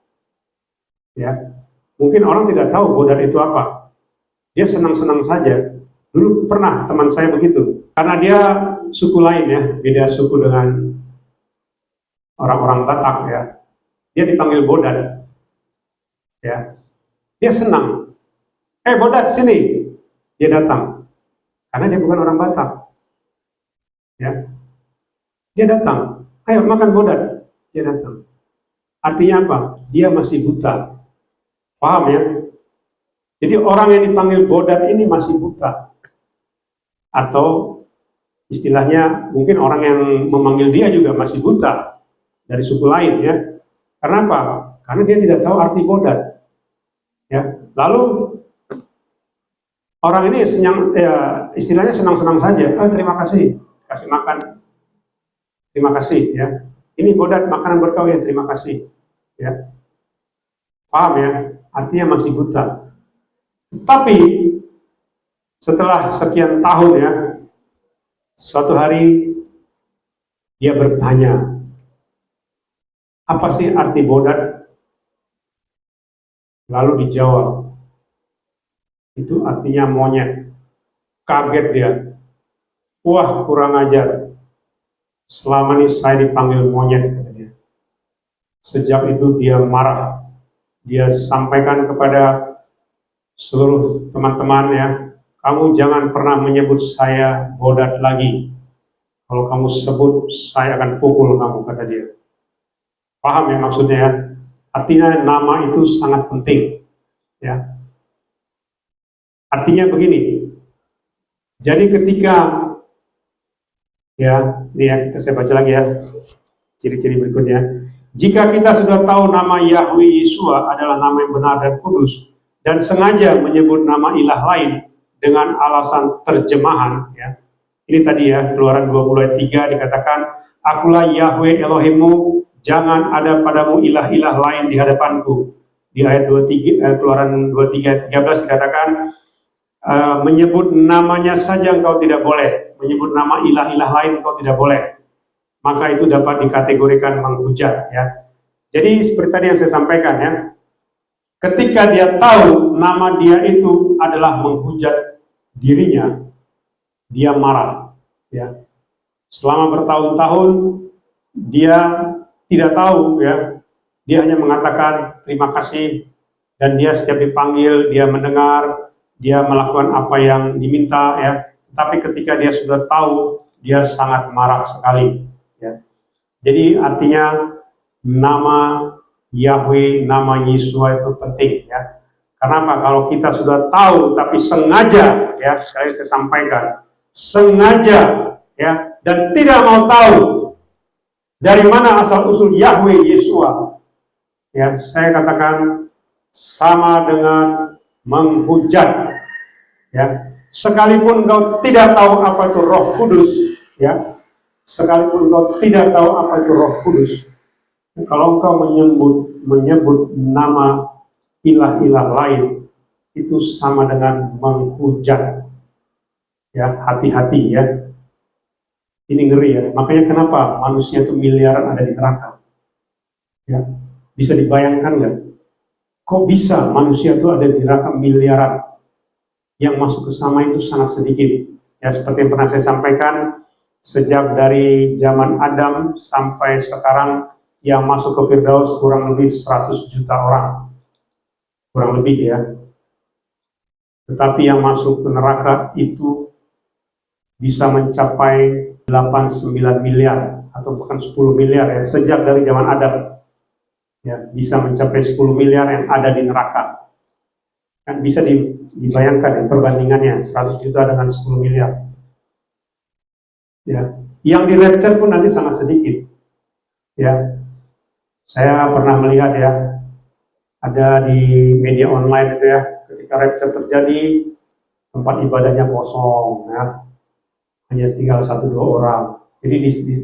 ya. Mungkin orang tidak tahu bodat itu apa, dia senang-senang saja. Dulu pernah teman saya begitu, karena dia suku lain ya, beda suku dengan orang-orang Batak ya, dia dipanggil bodat, ya. Dia senang, bodat sini, dia datang, karena dia bukan orang Batak, ya. Dia datang, ayo makan bodat, dia datang. Artinya apa? Dia masih buta, paham ya? Jadi orang yang dipanggil bodat ini masih buta. Atau istilahnya mungkin orang yang memanggil dia juga masih buta dari suku lain ya. Karena apa? Karena dia tidak tahu arti bodat. Ya. Lalu orang ini istilahnya senang-senang saja. Terima kasih, kasih makan. Terima kasih ya. Ini bodat makanan berkau ya, terima kasih. Ya. Paham ya? Artinya masih buta. Tapi setelah sekian tahun ya, suatu hari dia bertanya, apa sih arti bodat? Lalu dijawab, itu artinya monyet. Kaget dia. Wah, kurang ajar. Selama ini saya dipanggil monyet, kata dia. Sejak itu dia marah. Dia sampaikan kepada seluruh teman-teman ya, kamu jangan pernah menyebut saya bodat lagi. Kalau kamu sebut, saya akan pukul kamu, kata dia. Paham ya maksudnya ya? Artinya nama itu sangat penting. Ya. Artinya begini, jadi ketika, ya, ini ya, saya baca lagi ya, ciri-ciri berikutnya. Jika kita sudah tahu nama Yahweh Yeshua adalah nama yang benar dan kudus, dan sengaja menyebut nama ilah lain dengan alasan terjemahan, ya. Ini tadi ya, Keluaran 20 ayat 3 dikatakan, Akulah Yahweh Elohimmu, jangan ada padamu ilah-ilah lain di hadapanku. Di ayat 23, Keluaran 23 ayat 13 dikatakan, menyebut namanya saja engkau tidak boleh, menyebut nama ilah-ilah lain engkau tidak boleh. Maka itu dapat dikategorikan menghujat ya. Jadi seperti tadi yang saya sampaikan ya, ketika dia tahu nama dia itu adalah menghujat dirinya, dia marah ya. Selama bertahun-tahun dia tidak tahu ya, dia hanya mengatakan terima kasih, dan dia setiap dipanggil dia mendengar, dia melakukan apa yang diminta ya. Tapi ketika dia sudah tahu, dia sangat marah sekali ya. Jadi artinya nama Yahweh, nama Yeshua itu penting ya. Karena apa? Kalau kita sudah tahu tapi sengaja ya, sekali saya sampaikan, sengaja ya, dan tidak mau tahu dari mana asal usul Yahweh Yeshua, ya, saya katakan sama dengan menghujat ya. Sekalipun engkau tidak tahu apa itu Roh Kudus ya, sekalipun engkau tidak tahu apa itu Roh Kudus, kalau engkau menyebut nama ilah-ilah lain, itu sama dengan menghujat ya. Hati-hati ya, ini ngeri ya. Makanya kenapa manusia itu miliaran ada di neraka ya. Bisa dibayangkan nggak? Kok bisa manusia itu ada di neraka miliaran? Yang masuk ke sama itu sangat sedikit. Ya, seperti yang pernah saya sampaikan, sejak dari zaman Adam sampai sekarang yang masuk ke Firdaus kurang lebih 100 juta orang. Kurang lebih ya. Tetapi yang masuk ke neraka itu bisa mencapai 8-9 miliar atau bahkan 10 miliar ya, sejak dari zaman Adam. Ya, bisa mencapai 10 miliar yang ada di neraka. Kan bisa dibayangkan ya, perbandingannya 100 juta dengan 10 miliar. Ya, yang di rapture pun nanti sangat sedikit. Ya, saya pernah melihat ya, ada di media online itu ya, ketika rapture terjadi, tempat ibadahnya kosong ya, hanya tinggal 1-2 orang. Jadi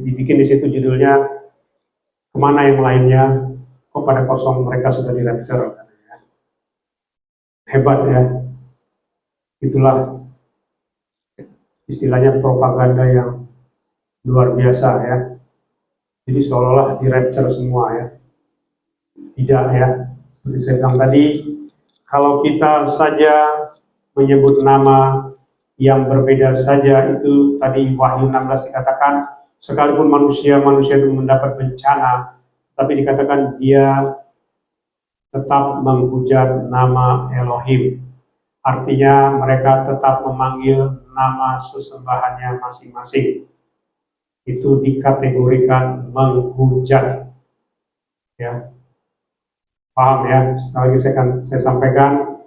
dibikin di situ judulnya, kemana yang lainnya, kok pada kosong, mereka sudah di rapture. Hebat ya. Itulah istilahnya propaganda yang luar biasa ya. Jadi seolah-olah di rapture semua ya. Tidak ya. Seperti saya bilang tadi, kalau kita saja menyebut nama yang berbeda saja, itu tadi Wahyu 16 dikatakan, sekalipun manusia itu mendapat bencana, tapi dikatakan dia tetap menghujat nama Elohim. Artinya mereka tetap memanggil nama sesembahannya masing-masing. Itu dikategorikan menghujat. Ya. Paham ya? Sekali lagi saya sampaikan,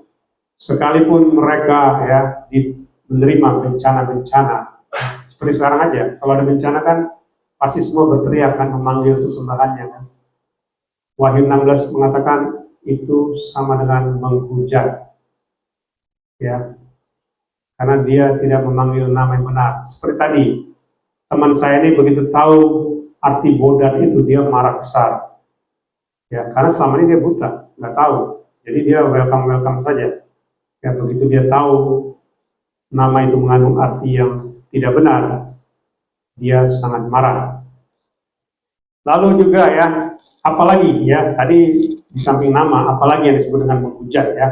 sekalipun mereka ya menerima bencana-bencana, seperti sekarang aja, kalau ada bencana kan pasti semua berteriak kan, memanggil sesembahannya kan. Wahyu 16 mengatakan itu sama dengan menghujat, ya, karena dia tidak memanggil nama yang benar. Seperti tadi, teman saya ini begitu tahu arti bodat itu, dia marah besar, ya, karena selama ini dia buta, nggak tahu, jadi dia welcome saja. Ya, begitu dia tahu nama itu mengandung arti yang tidak benar, dia sangat marah. Lalu juga ya, apalagi ya, tadi di samping nama, apalagi yang disebut dengan menghujat ya.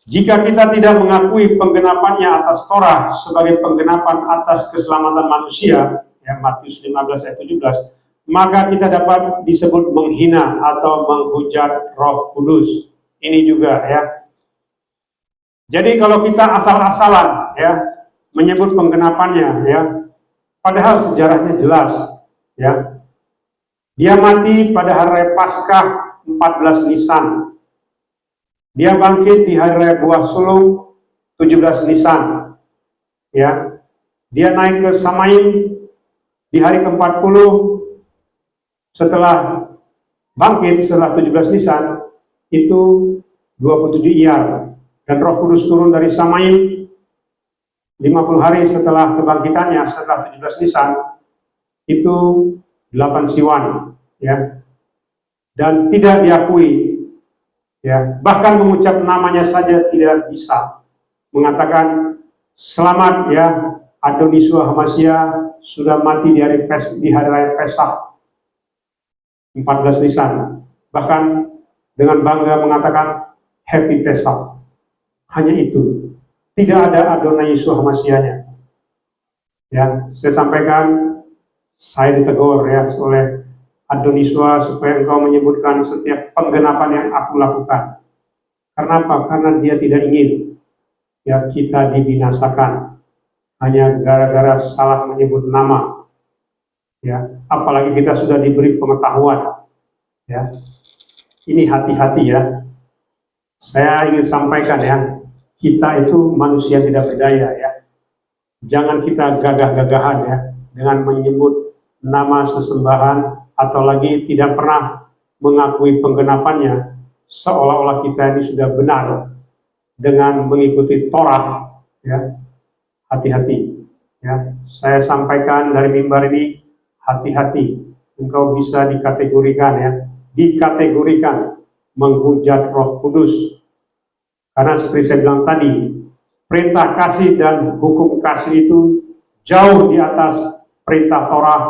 Jika kita tidak mengakui penggenapannya atas Torah sebagai penggenapan atas keselamatan manusia, ya, Matius 15 ayat 17, maka kita dapat disebut menghina atau menghujat Roh Kudus. Ini juga ya. Jadi kalau kita asal-asalan ya menyebut penggenapannya ya, padahal sejarahnya jelas ya. Dia mati pada hari Paskah 14 Nisan. Dia bangkit di hari raya Buah Sulung 17 Nisan. Ya. Dia naik ke Samaim di hari ke-40 setelah bangkit setelah 17 Nisan itu 27 Iyar, dan Roh Kudus turun dari Samaim 50 hari setelah kebangkitannya setelah 17 Nisan itu 8 Siwan ya. Dan tidak diakui ya, bahkan mengucap namanya saja tidak bisa, mengatakan selamat ya, Adon Yeshua Hamashiach sudah mati di hari raya Pesach 14 Nisan, bahkan dengan bangga mengatakan Happy Pesach. Hanya itu, tidak ada Adonai Yeshua Hamashiach-nya. Ya, saya sampaikan, saya ditegur ya oleh Adonai Yeshua supaya engkau menyebutkan setiap penggenapan yang aku lakukan. Karena apa? Karena dia tidak ingin ya kita dibinasakan hanya gara-gara salah menyebut nama. Ya, apalagi kita sudah diberi pengetahuan. Ya, ini hati-hati ya. Saya ingin sampaikan ya, kita itu manusia tidak berdaya ya. Jangan kita gagah-gagahan ya dengan menyebut nama sesembahan atau lagi tidak pernah mengakui penggenapannya seolah-olah kita ini sudah benar dengan mengikuti Torah ya. Hati-hati ya. Saya sampaikan dari mimbar ini, hati-hati, engkau bisa dikategorikan ya, dikategorikan menghujat Roh Kudus. Karena seperti saya bilang tadi, perintah kasih dan hukum kasih itu jauh di atas perintah Torah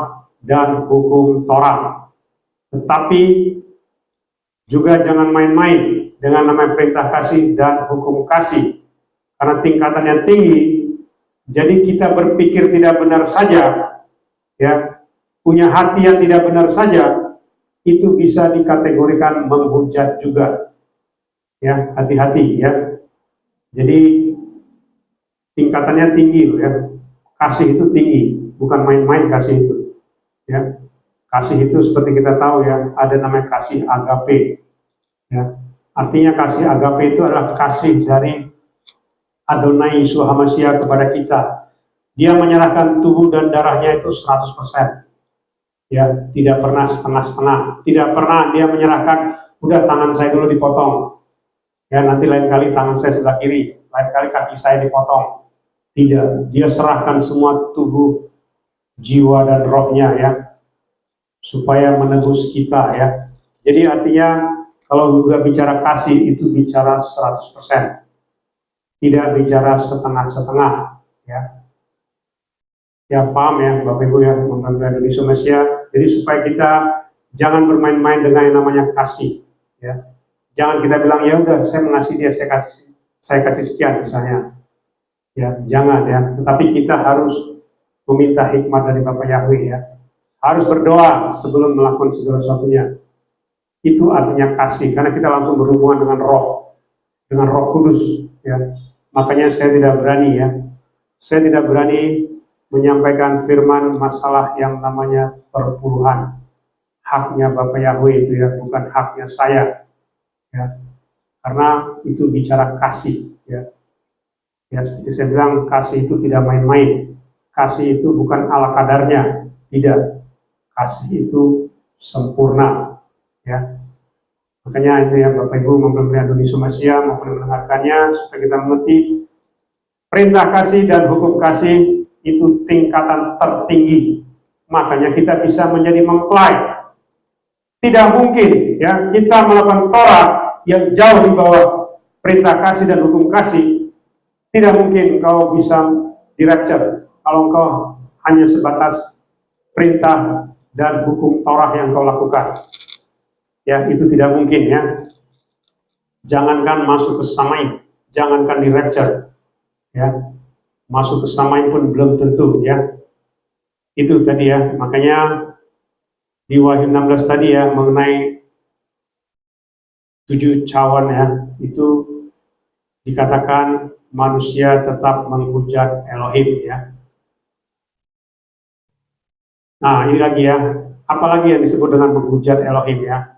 dan hukum Torah. Tetapi juga jangan main-main dengan namanya perintah kasih dan hukum kasih, karena tingkatannya tinggi. Jadi kita berpikir tidak benar saja, ya, punya hati yang tidak benar saja, itu bisa dikategorikan menghujat juga. Ya, hati-hati ya. Jadi tingkatannya tinggi loh ya. Kasih itu tinggi, bukan main-main kasih itu. Ya. Kasih itu seperti kita tahu ya, ada namanya kasih agape. Ya. Artinya kasih agape itu adalah kasih dari Adonai Yeshua Hamashiach kepada kita. Dia menyerahkan tubuh dan darahnya itu 100%. Ya, tidak pernah setengah-setengah. Tidak pernah dia menyerahkan, udah tangan saya dulu dipotong. Ya, nanti lain kali tangan saya sebelah kiri, lain kali kaki saya dipotong. Tidak, dia serahkan semua tubuh, jiwa dan rohnya ya, supaya menebus kita ya. Jadi artinya kalau juga bicara kasih itu bicara 100%, tidak bicara setengah-setengah ya. Ya paham ya Bapak Ibu ya, Bapak Indonesia Malaysia. Jadi supaya kita jangan bermain-main dengan yang namanya kasih ya. Jangan kita bilang ya udah saya mengasihi dia, saya kasih sekian misalnya. Ya, jangan ya. Tetapi kita harus meminta hikmat dari Bapak Yahweh ya. Harus berdoa sebelum melakukan segala sesuatunya. Itu artinya kasih, karena kita langsung berhubungan dengan Roh Kudus ya. Makanya saya tidak berani ya. Saya tidak berani menyampaikan firman masalah yang namanya perpuluhan. Haknya Bapak Yahweh itu ya, bukan haknya saya. Ya. karena itu bicara kasih, ya. Ya, seperti saya bilang, kasih itu tidak main-main. Kasih itu bukan ala kadarnya, tidak. Kasih itu sempurna, ya. Makanya itu ya Bapak Ibu mempelajari Adonis Somasia maupun mendengarkannya supaya kita mengerti perintah kasih dan hukum kasih itu tingkatan tertinggi. Makanya kita bisa menjadi mempelai. Tidak mungkin ya kita melakukan Torah yang jauh di bawah perintah kasih dan hukum kasih. Tidak mungkin kau bisa di-rapture kalau kau hanya sebatas perintah dan hukum Torah yang kau lakukan. Ya, itu tidak mungkin ya. Jangankan masuk ke Samain, jangankan di-rapture. Ya. Masuk ke Samain pun belum tentu ya. Itu tadi ya, makanya di Wahyu 16 tadi ya mengenai 7 cawan ya, itu dikatakan manusia tetap menghujat Elohim ya. Nah, ini lagi ya, apalagi yang disebut dengan menghujat Elohim ya.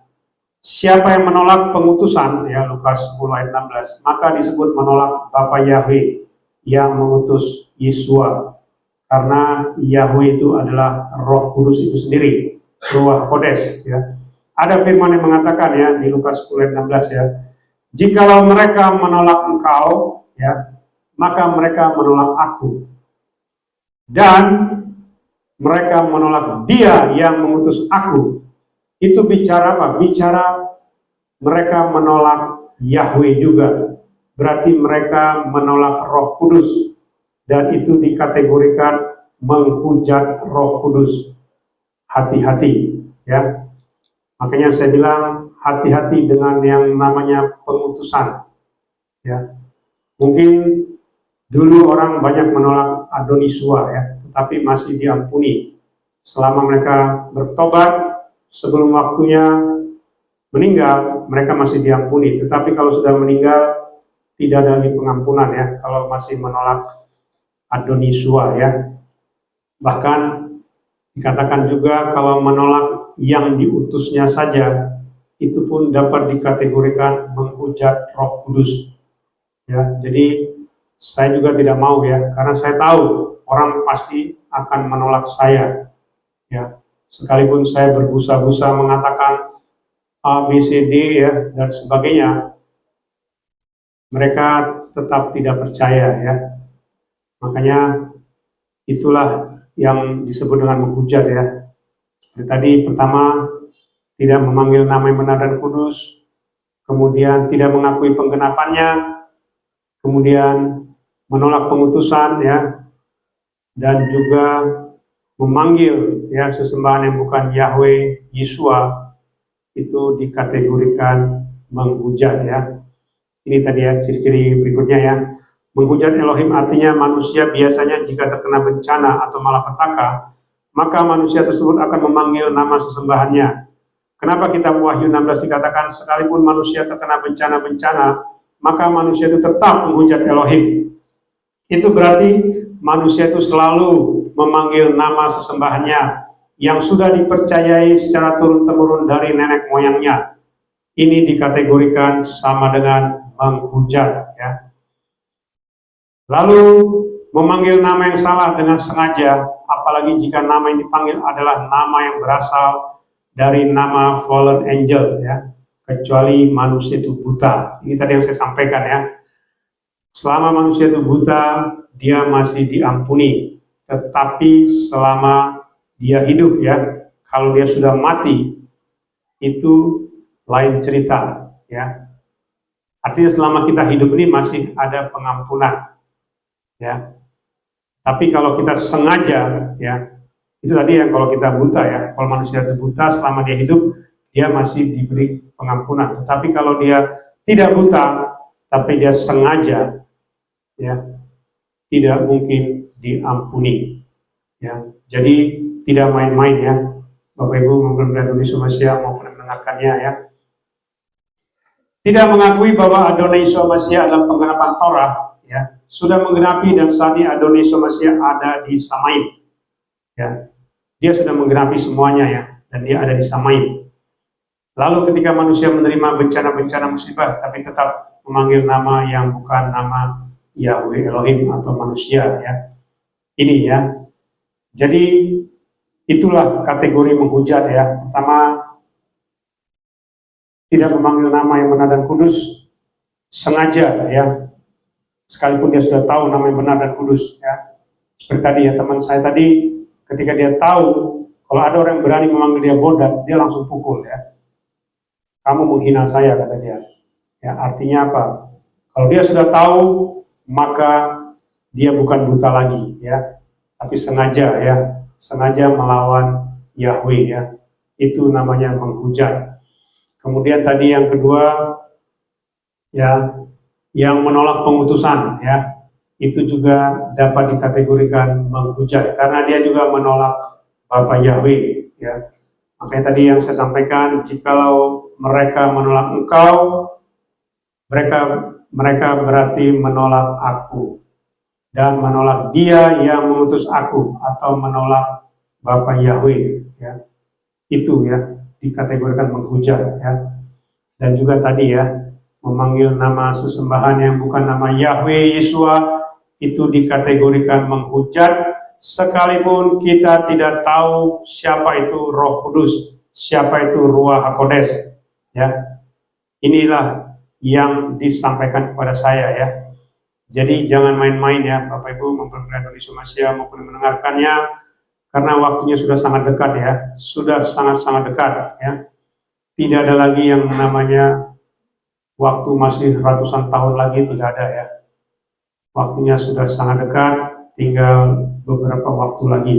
Siapa yang menolak pengutusan ya, Lukas 10 ayat 16, maka disebut menolak Bapa Yahweh yang mengutus Yesua. Karena Yahweh itu adalah Roh Kudus itu sendiri, Ruach Kodes ya. Ada firman yang mengatakan ya di Lukas 10 ayat 16 ya, jikalau mereka menolak engkau ya, maka mereka menolak aku. Dan mereka menolak dia yang mengutus aku. Itu bicara apa? Bicara mereka menolak Yahweh juga. Berarti mereka menolak Roh Kudus. Dan itu dikategorikan menghujat Roh Kudus. Hati-hati ya. Makanya saya bilang hati-hati dengan yang namanya pengutusan ya. Mungkin dulu orang banyak menolak Adonisua ya, tetapi masih diampuni selama mereka bertobat sebelum waktunya meninggal, mereka masih diampuni. Tetapi kalau sudah meninggal tidak ada lagi pengampunan ya kalau masih menolak Adonisua ya. Bahkan dikatakan juga kalau menolak yang diutusnya saja, itu pun dapat dikategorikan menghujat Roh Kudus. Ya, jadi saya juga tidak mau ya, karena saya tahu orang pasti akan menolak saya. Ya, sekalipun saya berbusa-busa mengatakan A, B, C, D ya dan sebagainya, mereka tetap tidak percaya ya. Makanya itulah yang disebut dengan menghujat ya. Seperti tadi pertama, tidak memanggil nama yang benar dan kudus, kemudian tidak mengakui penggenapannya, kemudian menolak pengutusan ya, dan juga memanggil ya sesembahan yang bukan Yahweh, Yesua, itu dikategorikan menghujat ya. Ini tadi ya ciri-ciri berikutnya ya. Menghujat Elohim artinya manusia biasanya jika terkena bencana atau malapetaka, maka manusia tersebut akan memanggil nama sesembahannya. Kenapa kitab Wahyu 16 dikatakan sekalipun manusia terkena bencana-bencana, maka manusia itu tetap menghujat Elohim. Itu berarti manusia itu selalu memanggil nama sesembahannya yang sudah dipercayai secara turun-temurun dari nenek moyangnya. Ini dikategorikan sama dengan menghujat ya. Lalu memanggil nama yang salah dengan sengaja, apalagi jika nama yang dipanggil adalah nama yang berasal dari nama fallen angel ya, kecuali manusia itu buta. Ini tadi yang saya sampaikan ya. Selama manusia itu buta, dia masih diampuni. Tetapi selama dia hidup ya, kalau dia sudah mati, itu lain cerita ya. Artinya selama kita hidup ini masih ada pengampunan ya. Tapi kalau kita sengaja ya, itu tadi yang kalau kita buta ya, kalau manusia itu buta selama dia hidup, dia masih diberi pengampunan. Tetapi kalau dia tidak buta, tapi dia sengaja ya, tidak mungkin diampuni ya. Jadi tidak main-main ya Bapak Ibu mempelajari Adonis Somasia maupun mendengarkannya ya. Tidak mengakui bahwa Adonis Somasia adalah penggenapan Torah ya, sudah menggenapi dan saat ini Adonis Somasia ada di Samaim ya. Dia sudah menggenapi semuanya ya, dan dia ada di Samaim. Lalu ketika manusia menerima bencana-bencana musibah, tapi tetap memanggil nama yang bukan nama Yahweh Elohim atau manusia, ya. Ini ya. Jadi itulah kategori menghujat, ya. Pertama, tidak memanggil nama yang benar dan kudus, sengaja, ya. Sekalipun dia sudah tahu nama yang benar dan kudus, ya. Seperti tadi ya, teman saya tadi, ketika dia tahu kalau ada orang yang berani memanggil dia bodoh, dia langsung pukul, ya. Kamu menghina saya, kata dia. Ya, artinya apa? Kalau dia sudah tahu, maka dia bukan buta lagi, ya, tapi sengaja, ya, sengaja melawan Yahweh, ya. Itu namanya menghujat. Kemudian tadi yang kedua, ya, yang menolak pengutusan, ya, itu juga dapat dikategorikan menghujat karena dia juga menolak Bapa Yahweh, ya. Makanya tadi yang saya sampaikan, jikalau mereka menolak engkau, mereka berarti menolak aku dan menolak dia yang mengutus aku atau menolak Bapa Yahweh, ya. Itu ya dikategorikan menghujat, ya. Dan juga tadi ya, memanggil nama sesembahan yang bukan nama Yahweh Yeshua itu dikategorikan menghujat, sekalipun kita tidak tahu siapa itu Roh Kudus, siapa itu Ruach HaKodes, ya. Inilah yang disampaikan kepada saya, ya. Jadi jangan main-main, ya Bapak Ibu mempelajari Indonesia Malaysia maupun mendengarkannya, karena waktunya sudah sangat dekat, ya. Sudah sangat-sangat dekat, ya. Tidak ada lagi yang namanya waktu masih ratusan tahun lagi, tidak ada, ya. Waktunya sudah sangat dekat, tinggal beberapa waktu lagi.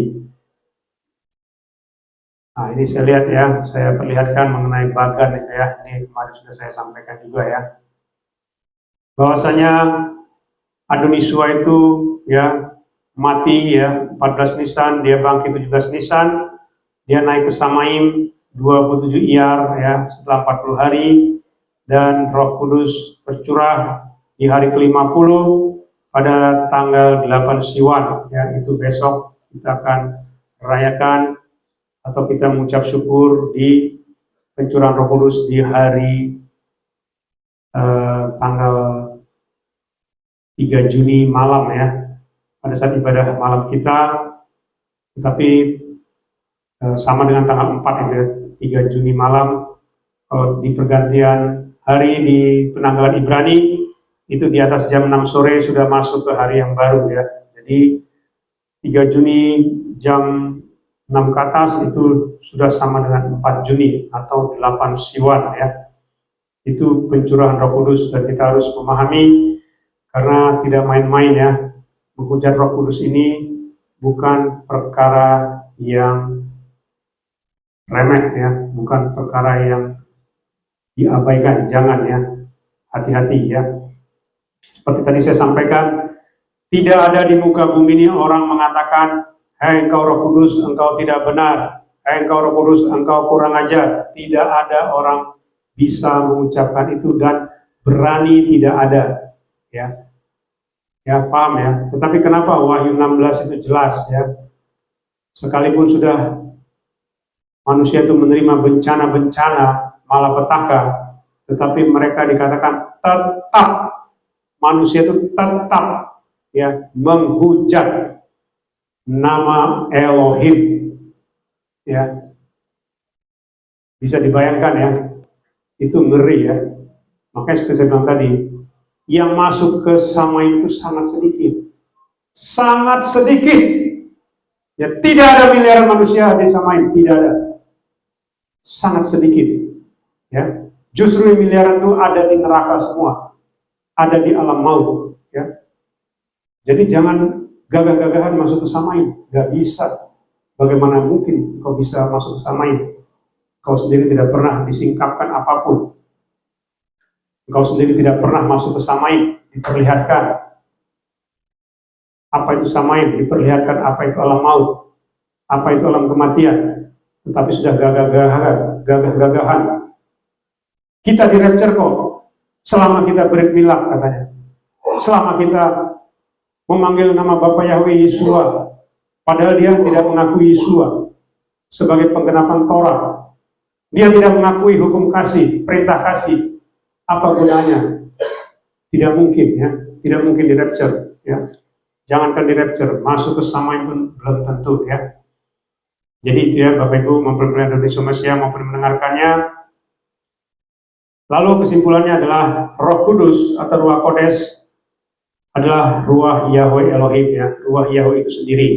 Nah, ini saya lihat, ya, saya perlihatkan mengenai bagan itu, ya. Ini kemarin sudah saya sampaikan juga, ya. Bahwasanya Adonisua itu, ya, mati, ya, 14 Nisan, dia bangkit 17 Nisan, dia naik ke Samaim 27 Iyar, ya, setelah 40 hari, dan Roh Kudus tercurah di hari ke-50 pada tanggal 8 Siwan, ya, itu besok kita akan rayakan atau kita mengucap syukur di pencurahan Roh Kudus di hari tanggal 3 Juni malam, ya, pada saat ibadah malam kita. Tetapi sama dengan tanggal 4 itu, ya, 3 Juni malam, di pergantian hari di penanggalan Ibrani itu di atas jam 6 sore sudah masuk ke hari yang baru, ya. Jadi 3 Juni jam 6 ke atas itu sudah sama dengan 4 Juni atau 8 Siwan, ya. Itu pencurahan Roh Kudus dan kita harus memahami, karena tidak main-main, ya. Menghujat Roh Kudus ini bukan perkara yang remeh, ya, bukan perkara yang diabaikan, jangan, ya. Hati-hati, ya. Seperti tadi saya sampaikan, tidak ada di muka bumi ini orang mengatakan, "Hei engkau Roh Kudus, engkau tidak benar. Hei engkau Roh Kudus, engkau kurang ajar." Tidak ada orang bisa mengucapkan itu dan berani, tidak ada, ya. Ya, paham, ya. Tetapi kenapa Wahyu 16 itu jelas, ya. Sekalipun sudah manusia itu menerima bencana-bencana malapetaka, tetapi mereka dikatakan tetap, manusia itu tetap, ya, menghujat nama Elohim, ya. Bisa dibayangkan, ya, itu ngeri, ya. Makanya seperti saya bilang tadi, yang masuk ke Samaim itu sangat sedikit, ya. Tidak ada miliaran manusia di Samaim, tidak ada, sangat sedikit, ya. Justru miliaran itu ada di neraka semua, ada di alam maut, ya. Jadi jangan gagah-gagahan masuk ke Samaim, gak bisa. Bagaimana mungkin kau bisa masuk ke Samaim? Kau sendiri tidak pernah disingkapkan apapun. Kau sendiri tidak pernah masuk ke Samaim, diperlihatkan apa itu Samaim, diperlihatkan apa itu alam maut, apa itu alam kematian. Tetapi sudah gagah-gagahan. Kita di rapture kok, selama kita brit milah, katanya. Selama kita memanggil nama Bapa Yahweh Yeshua, padahal dia tidak mengakui Yeshua sebagai penggenapan Torah. Dia tidak mengakui hukum kasih, perintah kasih. Apa gunanya? Tidak mungkin ya, tidak mungkin di rapture ya. Jangankan di rapture, masuk ke samai pun belum tentu ya. Jadi itu ya Bapak Ibu mempelai Indonesia Masia maupun mendengarkannya. Lalu kesimpulannya adalah Roh Kudus atau Ruach Kodes adalah Ruach Yahweh Elohim ya, Ruach Yahweh itu sendiri.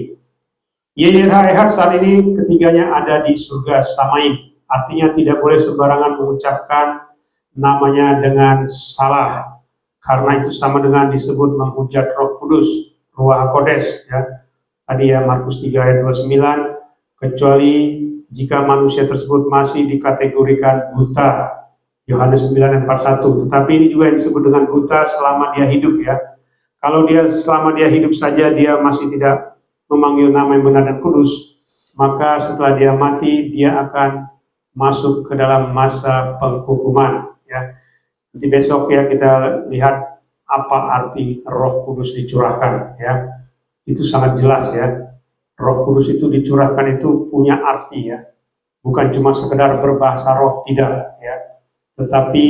YYRH saat ini ketiganya ada di surga Samaim. Artinya tidak boleh sembarangan mengucapkan namanya dengan salah. Karena itu sama dengan disebut menghujat Roh Kudus, Ruach Kodes ya. Tadi ya Markus 3 ayat 29, kecuali jika manusia tersebut masih dikategorikan buta. Yohanes 9 ayat 41. Tetapi ini juga yang disebut dengan buta selama dia hidup ya. Kalau dia selama dia hidup saja dia masih tidak memanggil nama yang benar dan kudus, maka setelah dia mati dia akan masuk ke dalam masa penghukuman ya. Nanti besok ya kita lihat apa arti Roh Kudus dicurahkan ya. Itu sangat jelas ya. Roh Kudus itu dicurahkan itu punya arti ya. Bukan cuma sekedar berbahasa roh, tidak ya. Tetapi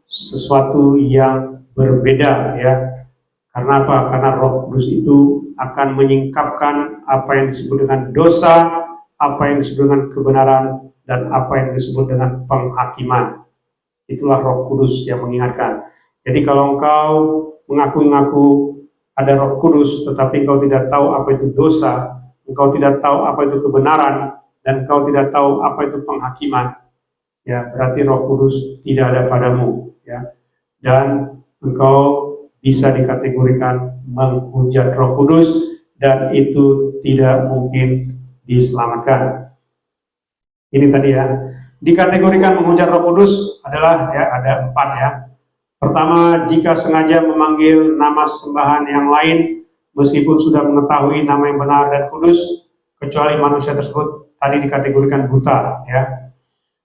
sesuatu yang berbeda ya. Karena apa? Karena Roh Kudus itu akan menyingkapkan apa yang disebut dengan dosa, apa yang disebut dengan kebenaran, dan apa yang disebut dengan penghakiman. Itulah Roh Kudus yang mengingatkan. Jadi kalau engkau mengaku-ngaku ada Roh Kudus, tetapi engkau tidak tahu apa itu dosa, engkau tidak tahu apa itu kebenaran, dan engkau tidak tahu apa itu penghakiman, ya berarti Roh Kudus tidak ada padamu, ya. Dan engkau bisa dikategorikan menghujat Roh Kudus dan itu tidak mungkin diselamatkan. Ini tadi ya, dikategorikan menghujat Roh Kudus adalah ya ada 4 ya. Pertama, jika sengaja memanggil nama sembahan yang lain meskipun sudah mengetahui nama yang benar dan kudus, kecuali manusia tersebut tadi dikategorikan buta ya.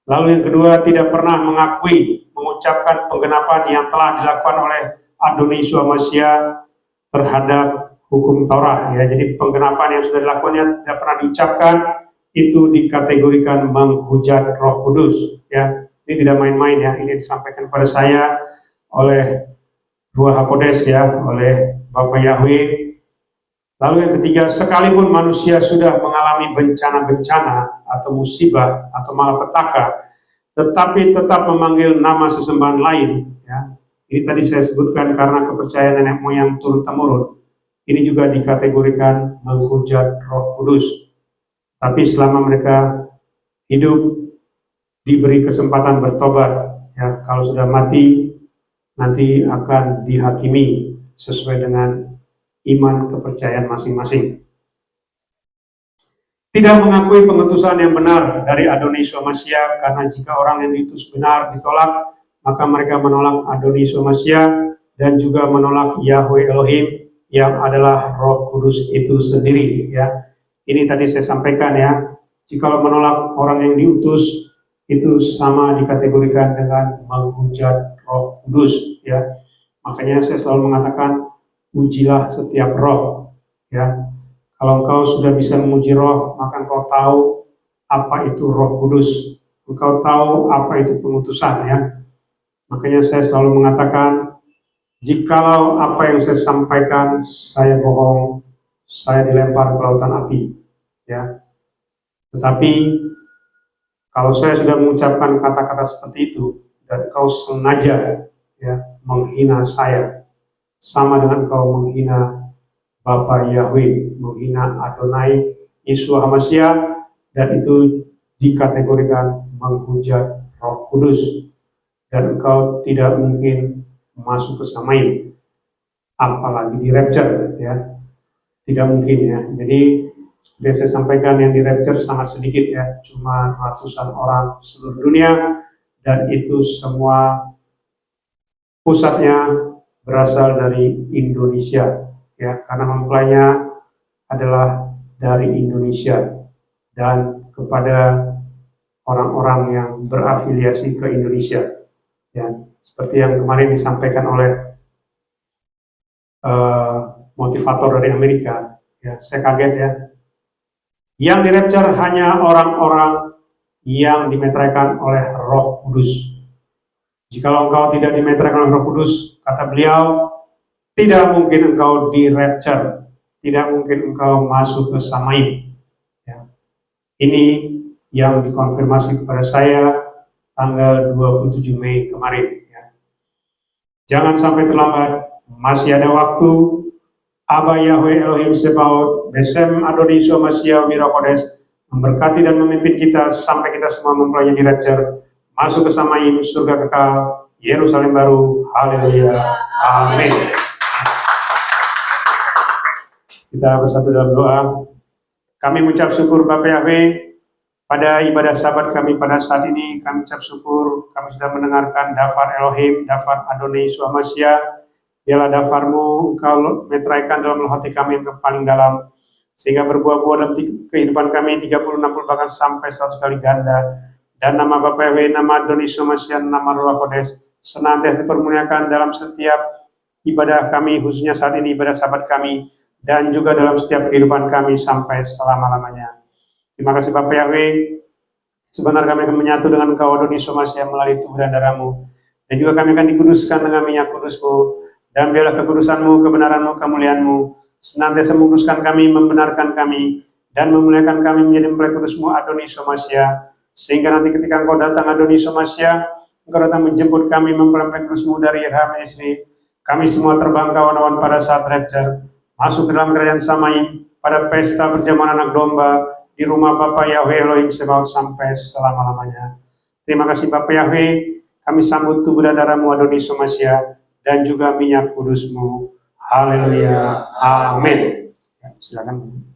Lalu yang kedua, tidak pernah mengakui, mengucapkan penggenapan yang telah dilakukan oleh Adonai Yeshua Mashiach terhadap hukum Taurat ya. Jadi penggenapan yang sudah dilakukannya tidak pernah diucapkan, itu dikategorikan menghujat Roh Kudus ya. Ini tidak main-main ya. Ini disampaikan kepada saya oleh Ruach HaKodes ya, oleh Bapak Yahweh. Lalu yang ketiga, sekalipun manusia sudah mengalami bencana-bencana atau musibah atau malapetaka, tetapi tetap memanggil nama sesembahan lain ya. Ini tadi saya sebutkan karena kepercayaan nenek moyang turun-temurun. Ini juga dikategorikan menghujat Roh Kudus. Tapi selama mereka hidup diberi kesempatan bertobat ya, kalau sudah mati nanti akan dihakimi sesuai dengan iman kepercayaan masing-masing. Tidak mengakui pengutusan yang benar dari Adonai Yeshua Mashiach, karena jika orang yang diutus benar ditolak, maka mereka menolak Adonai Yeshua Mashiach dan juga menolak Yahweh Elohim yang adalah Roh Kudus itu sendiri ya. Ini tadi saya sampaikan ya, jika menolak orang yang diutus itu sama dikategorikan dengan menghujat Roh Kudus ya. Makanya saya selalu mengatakan ujilah setiap roh ya. Kalau engkau sudah bisa menguji roh, maka engkau tahu apa itu Roh Kudus. Engkau tahu apa itu pengutusan ya. Makanya saya selalu mengatakan, jikalau apa yang saya sampaikan saya bohong, saya dilempar ke lautan api ya. Tetapi kalau saya sudah mengucapkan kata-kata seperti itu dan kau sengaja ya menghina saya, sama dengan kau menghina Bapa Yahweh, menghina Adonai Yeshua HaMashiach, dan itu dikategorikan menghujat Roh Kudus, dan engkau tidak mungkin masuk ke Samaim, apalagi di rapture ya, tidak mungkin ya. Jadi seperti yang saya sampaikan, yang di rapture sangat sedikit ya, cuma ratusan orang seluruh dunia, dan itu semua pusatnya berasal dari Indonesia ya, karena mempelainya adalah dari Indonesia dan kepada orang-orang yang berafiliasi ke Indonesia ya, seperti yang kemarin disampaikan oleh motivator dari Amerika ya. Saya kaget ya, yang di rapture hanya orang-orang yang dimeteraikan oleh Roh Kudus. Jikalau engkau tidak dimeteraikan oleh Roh Kudus, kata beliau, tidak mungkin engkau di rapture, tidak mungkin engkau masuk ke Samaim. Ya. Ini yang dikonfirmasi kepada saya tanggal 27 Mei kemarin. Ya. Jangan sampai terlambat, masih ada waktu. Aba Yahweh Elohim Sebaot, Besem Adoni Masya Wirakodes, memberkati dan memimpin kita sampai kita semua mempelajari di rapture, masuk ke Samaim, surga kekal, Yerusalem baru. Haleluya. Amin. Kita bersatu dalam doa. Kami mengucap syukur Bapa Yahweh pada ibadah sabat kami pada saat ini. Kami ucap syukur kami sudah mendengarkan dafar Elohim, dafar Adonai Yeshua Masya. Biarlah dafarmu engkau meteraikan dalam hati kami yang paling dalam, sehingga berbuah-buah dalam kehidupan kami 30, 60 bahkan sampai 100 kali ganda. Dan nama Bapa Yahweh, nama Adonai Yeshua Masya, nama Ruach Kodes senantiasa dipermuliakan dalam setiap ibadah kami, khususnya saat ini ibadah sabat kami, dan juga dalam setiap kehidupan kami sampai selama-lamanya. Terima kasih Bapak Yahweh. Sebentar kami akan menyatu dengan Engkau Adonai Yeshua Masya melalui tubuh dan darah-Mu. Dan juga kami akan dikuduskan dengan minyak kudus-Mu. Dan biarlah kekudusan-Mu, kebenaran-Mu, kemuliaan-Mu senantiasa menguduskan kami, membenarkan kami, dan memuliakan kami menjadi mempelai kudus-Mu Adonai Yeshua Masya. Sehingga nanti ketika Engkau datang Adonai Yeshua Masya, Engkau datang menjemput kami mempelai kudus-Mu dari Irham Isri. Kami semua terbang kawan-kawan pada saat rapture, masuk ke dalam kerajaan Samaim pada pesta perjamuan anak domba di rumah Bapa Yahweh Elohim Sebaot sampai selama-lamanya. Terima kasih Bapa Yahweh, kami sambut tubuh dan darah-Mu Adonai Yeshua Masya dan juga minyak kudus-Mu. Haleluya. Amin. Silakan.